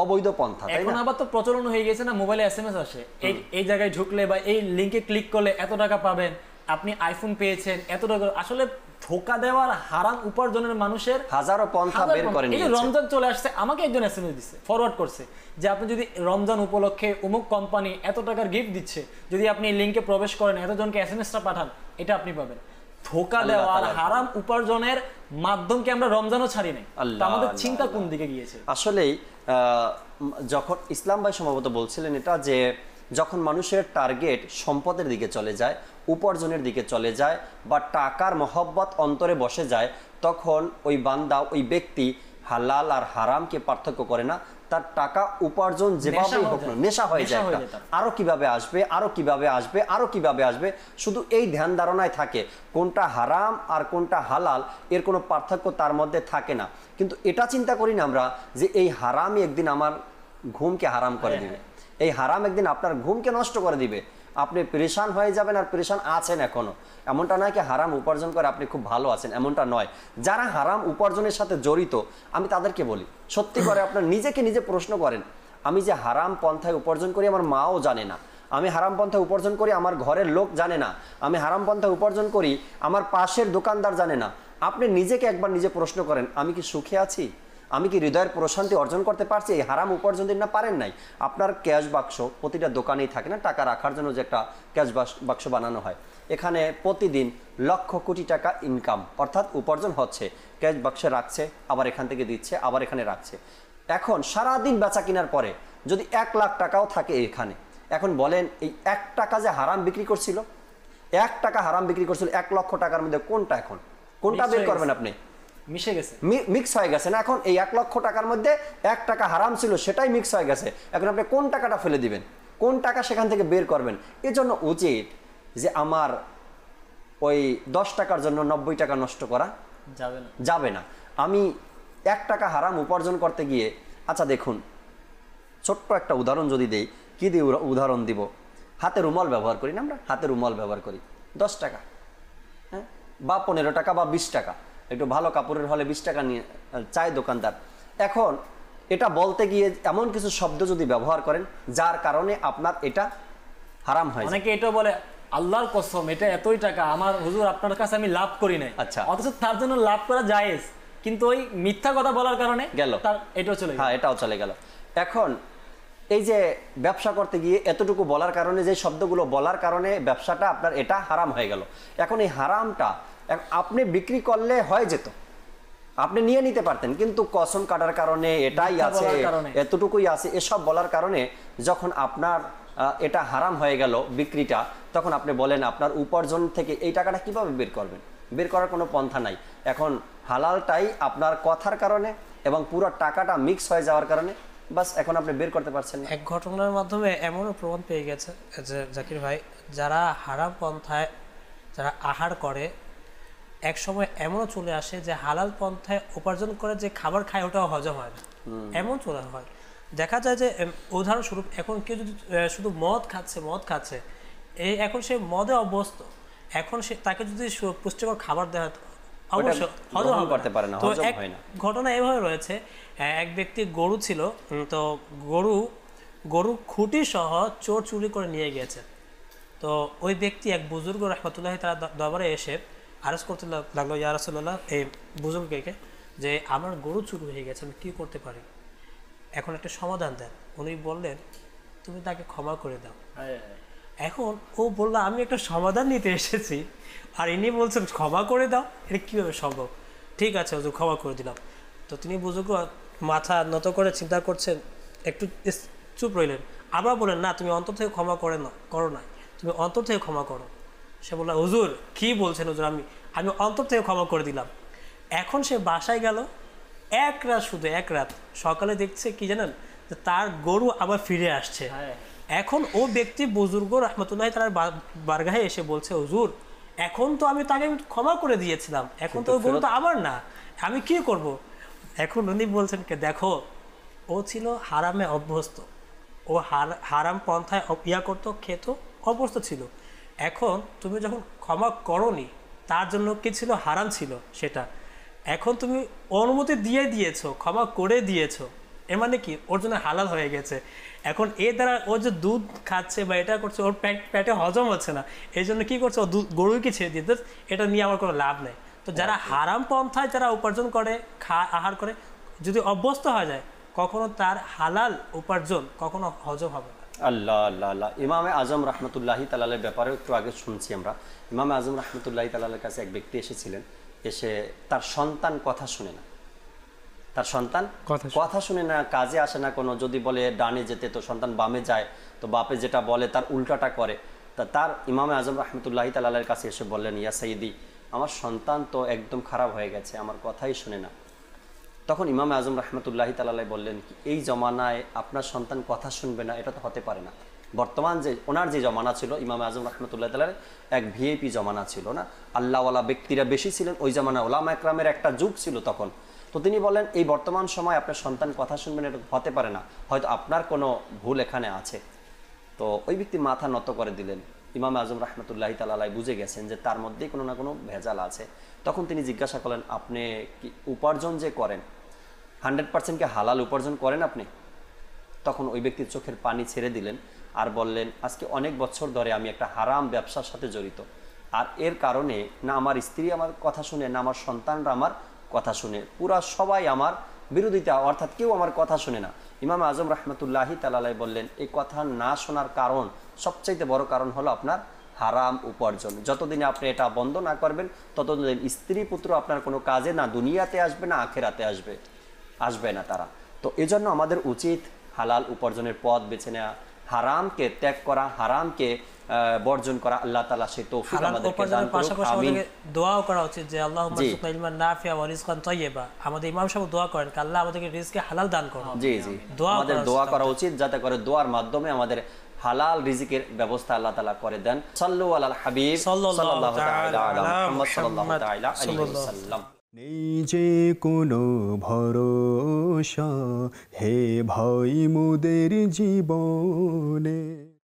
অবৈধ পন্থা। এখন আবার তো প্রচলন হয়ে গেছে না, মোবাইলে SMS আসে, এই জায়গায় ঢুকলে বা এই লিংকে ক্লিক করলে এত টাকা পাবেন, আপনি আইফোন পেয়েছেন এত টাকা। আসলে ধোকা দেওয়ার, হারাম উপার্জনের মানুষের হাজারো পন্থা বের করে নিয়েছে। এই রমজান চলে আসছে, আমাকে একজন SMS দিচ্ছে, ফরওয়ার্ড করছে যে আপনি যদি রমজান উপলক্ষে অমুক কোম্পানি এত টাকার গিফট দিচ্ছে, যদি আপনি এই লিংকে প্রবেশ করেন, এতজনকে SMS-টা পাঠান, এটা আপনি পাবেন। ধোকা দেওয়ার, হারাম উপার্জনের মাধ্যমকে আমরা রমজানও ছাড়ি নাই। আমাদের চিন্তা কোন দিকে গিয়েছে? আসলেই যখন ইসলাম ভাই সম্ভবত বলছিলেন এটা, যে যখন মানুষের টার্গেট সম্পদের দিকে চলে যায়, উপার্জনের দিকে চলে যায়, বা টাকার মহব্বত অন্তরে বসে যায়, তখন ওই বান্দা, ওই ব্যক্তি হালাল আর হারামকে পার্থক্য করে না। তার টাকা উপার্জন যেভাবেই হোক না, নেশা হয়ে যায়, আরো কিভাবে আসবে, আরো কিভাবে আসবে, আরো কিভাবে আসবে, শুধু এই ধ্যান ধারণায় থাকে। কোনটা হারাম আর কোনটা হালাল এর কোনো পার্থক্য তার মধ্যে থাকে না। কিন্তু এটা চিন্তা করি না আমরা যে এই হারামই একদিন আমার ঘুমকে হারাম করে দিবে, এই হারাম একদিন আপনার ঘুমকে নষ্ট করে দিবে, আপনি পরেশান হয়ে যাবেন। আর পরেশান আছেন এখনো, এমনটা নয় কি হারাম উপার্জন করে আপনি খুব ভালো আছেন, এমনটা নয়। যারা হারাম উপার্জনের সাথে জড়িত, আমি তাদেরকে বলি, সত্যি করে আপনার নিজেকে নিজে প্রশ্ন করেন, আমি যে হারাম পন্থায় উপার্জন করি আমার মাও জানে না, আমি হারাম পন্থায় উপার্জন করি, আমার ঘরের লোক জানে না। আমি হারাম পন্থায় উপার্জন করি, আমার পাশের দোকানদার জানে না। আপনি নিজেকে একবার নিজে প্রশ্ন করেন, আমি কি সুখে আছি? আমি কি হৃদয়ের প্রশান্তি অর্জন করতে পারছি এই হারাম উপার্জন দিন? না পারেন নাই। আপনার ক্যাশ বাক্স প্রতিটা দোকানেই থাকে না, টাকা রাখার জন্য যে একটা ক্যাশ বাক্স বানানো হয়, এখানে প্রতিদিন লক্ষ কোটি টাকা ইনকাম অর্থাৎ উপার্জন হচ্ছে। ক্যাশ বাক্সে রাখছে, আবার এখান থেকে দিচ্ছে, আবার এখানে রাখছে। এখন সারাদিন বেচা কেনার পরে যদি 1 লাখ টাকাও থাকে এখানে, এখন বলেন এই 1 টাকা যে হারাম বিক্রি করছিল, 1 টাকা হারাম বিক্রি করছিল 1 লক্ষ টাকার মধ্যে কোনটা এখন কোনটা বের করবেন আপনি? মিশে গেছে, মিক্স হয়ে গেছে না। এখন এই 1 লক্ষ টাকার মধ্যে 1 টাকা হারাম ছিল, সেটাই মিক্স হয়ে গেছে। এখন আপনি কোন টাকাটা ফেলে দিবেন, কোন টাকা সেখান থেকে বের করবেন? এজন্য উচিত যে আমার ওই 10 টাকার জন্য 90 টাকা নষ্ট করা যাবে না। আমি 1 টাকা হারাম উপার্জন করতে গিয়ে, আচ্ছা দেখুন ছোট্ট একটা উদাহরণ যদি দেই, কি দিয়ে উদাহরণ দিব? হাতে রুমাল ব্যবহার করি না আমরা, হাতে রুমাল ব্যবহার করি 10 টাকা, হ্যাঁ, বা 15 টাকা বা 20 টাকা। একটু ভালো কাপড়ের হলে 20 টাকা নিয়ে চায় দোকানদার। এখন এটা বলতে গিয়ে এমন কিছু শব্দ যদি ব্যবহার করেন যার কারণে আপনার এটা হারাম হয়। অনেকে এটা বলে, আল্লাহর কসম এটা এতই টাকা, আমার হুজুর আপনার কাছে আমি লাভ করি নাই। আচ্ছা, অথচ তার জন্য লাভ করা জায়েজ, কিন্তু ওই মিথ্যা কথা বলার কারণে গেল, তার এটাও চলে গেল। হ্যাঁ, এটাও চলে গেল। এখন এই যে ব্যবসা করতে গিয়ে এতটুকু বলার কারণে, যে শব্দগুলো বলার কারণে ব্যবসাটা আপনার এটা হারাম হয়ে গেল। এখন এই হারামটা আপনি বিক্রি করলে হয়ে যেত, আপনি নিয়ে নিতে পারতেন, কিন্তু কসম কাটার কারণে, এটাই আছে, এতটুকুই আছে, এসব বলার কারণে যখন আপনার এটা হারাম হয়ে গেল বিক্রিটা, তখন আপনি বলেন আপনার উপার্জন থেকে এই টাকাটা কিভাবে বের করবেন? বের করার কোনো পন্থা নাই। এখন হালালটাই আপনার কথার কারণে এবং পুরো টাকাটা মিক্স হয়ে যাওয়ার কারণে বাস এখন আপনি বের করতে পারছেন না। এক ঘটনার মাধ্যমে এমনও প্রমাণ পেয়ে গেছে যে জাকির ভাই, যারা হারাম পন্থায় যারা আহার করে, এক সময় এমনও চলে আসে যে হালাল পন্থায় উপার্জন করে যে খাবার খায় ওটাও হজম হয় না, এমন চলে হয়। দেখা যায় যে উদাহরণস্বরূপ এখন কেউ যদি শুধু মদ খাচ্ছে, এই এখন সে মদে অভ্যস্ত, এখন সে তাকে যদি পুষ্টিকর খাবার দেওয়া অবশ্যই হজম করতে পারে না, হজম হয় না। ঘটনা এভাবে রয়েছে, এক ব্যক্তি গরু ছিল, তো গরু খুঁটি সহ চোর চুরি করে নিয়ে গিয়েছে। তো ওই ব্যক্তি এক বুজুর্গ রহমতুল্লাহ তার দরবারে এসে আরজ করতে লাগলো, ইয়া রাসূলুল্লাহ, এই বুজুর্গকে যে আমার গরু চুরি হয়ে গেছে, আমি কী করতে পারি? এখন একটা সমাধান দেন। উনি বললেন, তুমি তাকে ক্ষমা করে দাও। এখন ও বললো, আমি একটা সমাধান নিতে এসেছি আর ইনি বলছেন ক্ষমা করে দাও, এটা কীভাবে সম্ভব? ঠিক আছে হুজুর, ক্ষমা করে দিলাম। তো তিনি বুজুর্গ মাথা নত করে চিন্তা করছেন, একটু চুপ রইলেন। আবার বলেন, না তুমি অন্তর থেকে ক্ষমা করো না, তুমি অন্তর থেকে ক্ষমা করো। সে বলল, হুজুর কি বলছেন হুজুর, আমি অন্তর থেকে ক্ষমা করে দিলাম। এখন সে বাসায় গেল, শুধু এক রাত, সকালে দেখছে কি জানেন, যে তার গরু আবার ফিরে আসছে। এখন ও ব্যক্তি বুজুর্গ রহমতুল্লাহ তার বারগাহে এসে বলছে, হুজুর এখন তো আমি তাকে ক্ষমা করে দিয়েছিলাম, এখন তো গরু তো আমার না, আমি কি করব? এখন উনি বলছেন কে, দেখো ও ছিল হারামে অভ্যস্ত, ও হারাম পন্থায় করতো, খেত, অভ্যস্ত ছিল। এখন তুমি যখন ক্ষমা করনি, তার জন্য কি ছিল? হারাম ছিল সেটা। এখন তুমি অনুমতি দিয়েছো, ক্ষমা করে দিয়েছো, এর মানে কি ওর জন্য হালাল হয়ে গেছে। এখন এর দ্বারা ও যে দুধ খাচ্ছে বা এটা করছে, ওর পেটে হজম হচ্ছে না, এই জন্য কি করছে, ও গরুকে ছেড়ে দিতে, এটা নিয়ে আমার কোনো লাভ নেই। তো যারা হারাম পন্থায় যারা উপার্জন করে, আহার করে, যদি অভ্যস্ত হয়ে যায়, কখনো তার হালাল উপার্জন কখনো হজম হবে না। আল্লাহ আল্লাহ আল্লাহ। ইমামে আজম রহমতুল্লাহি তাআলার ব্যাপারে একটু আগে শুনছি আমরা। ইমামে আজম রহমতুল্লাহি তাআলার কাছে এক ব্যক্তি এসেছিলেন, এসে তার সন্তান কথা শুনে না, তার সন্তান কথা শুনে না, কাজে আসে না কোনো। যদি বলে ডানে যেতে, তো সন্তান বামে যায়, তো বাপে যেটা বলে তার উল্টাটা করে। তা তার ইমামে আজম রহমতুল্লাহি তাআলার কাছে এসে বললেন, ইয়া সাইয়্যিদি, আমার সন্তান তো একদম খারাপ হয়ে গেছে, আমার কথাই শুনে না। তখন ইমামে আজম রহমতুল্লাহি তাআলা বললেন, কি এই জমানায় আপনার সন্তান কথা শুনবে না, এটা তো হতে পারে না। বর্তমান যে ওনার যে জমানা ছিল, ইমামে আজম রহমতুল্লাহি তাআলার এক ভিআইপি জমানা ছিল না, আল্লাহওয়ালা ব্যক্তিরা বেশি ছিলেন ওই জমানা, ওলামা একরামের একটা যুগ ছিল তখন। তো তিনি বলেন, এই বর্তমান সময় আপনার সন্তান কথা শুনবেন, এটা হতে পারে না, হয়তো আপনার কোনো ভুল এখানে আছে। তো ওই ব্যক্তি মাথা নত করে দিলেন। ইমাম আজম রহমতুল্লাহি তাআলা বুঝে গেছেন যে তার মধ্যেই কোনো না কোনো ভেজাল আছে। তখন তিনি জিজ্ঞাসা করলেন, আপনি কি উপার্জন যে করেন 100% কি হালাল উপার্জন করেন আপনি? তখন ওই ব্যক্তির চোখের পানি ছেড়ে দিলেন আর বললেন, আজকে অনেক বছর ধরে আমি একটা হারাম ব্যবসার সাথে জড়িত, আর এর কারণে না আমার স্ত্রী আমার কথা শুনে, না আমার সন্তানরা আমার কথা শুনে, পুরা সবাই আমার বিরোধিতা, অর্থাৎ কেউ আমার কথা শুনে না। ইমাম আজম রহমতুল্লাহি তাআলা বললেন, এই কথা না শোনার কারণ, সবচাইতে বড় কারণ হলো আপনার হারাম উপার্জন। যতদিন আপনি এটা বন্ধ না করবেন ততদিন স্ত্রী পুত্র আপনার কোনো কাজে না দুনিয়াতে আসবে না আখেরাতে আসবে না তারা। তো এজন্য আমাদের উচিত হালাল উপার্জনের পথ বেছে নেওয়া, হারামকে ত্যাগ করা, হারামকে বর্জন করা। আল্লাহ তাআলা সেই তৌফিক আমাদেরকে দান করুন। আমিন। দোয়াও করা উচিত যে আল্লাহুম্মা রযুকনা ইলমান নাফিআ ওয়া রিজকান তাইয়্যিবা। আমাদের ইমাম সাহেব দোয়া করেন আল্লাহ আমাদেরকে রিজকে হালাল দান করুন। জি জি, আমাদের দোয়া করা উচিত যাতে করে দোয়ার মাধ্যমে আমাদের হালাল রিজিকের ব্যবস্থা আল্লাহ তাআলা করে দেন। সাল্লু আলাল হাবিব সাল্লাল্লাহু তাআলা আলা মুহাম্মদ সাল্লাল্লাহু তাআলা আলাইহি ওয়াসাল্লাম। নেই যে কোনো ভরসা হে ভাই মোদের জীবনে।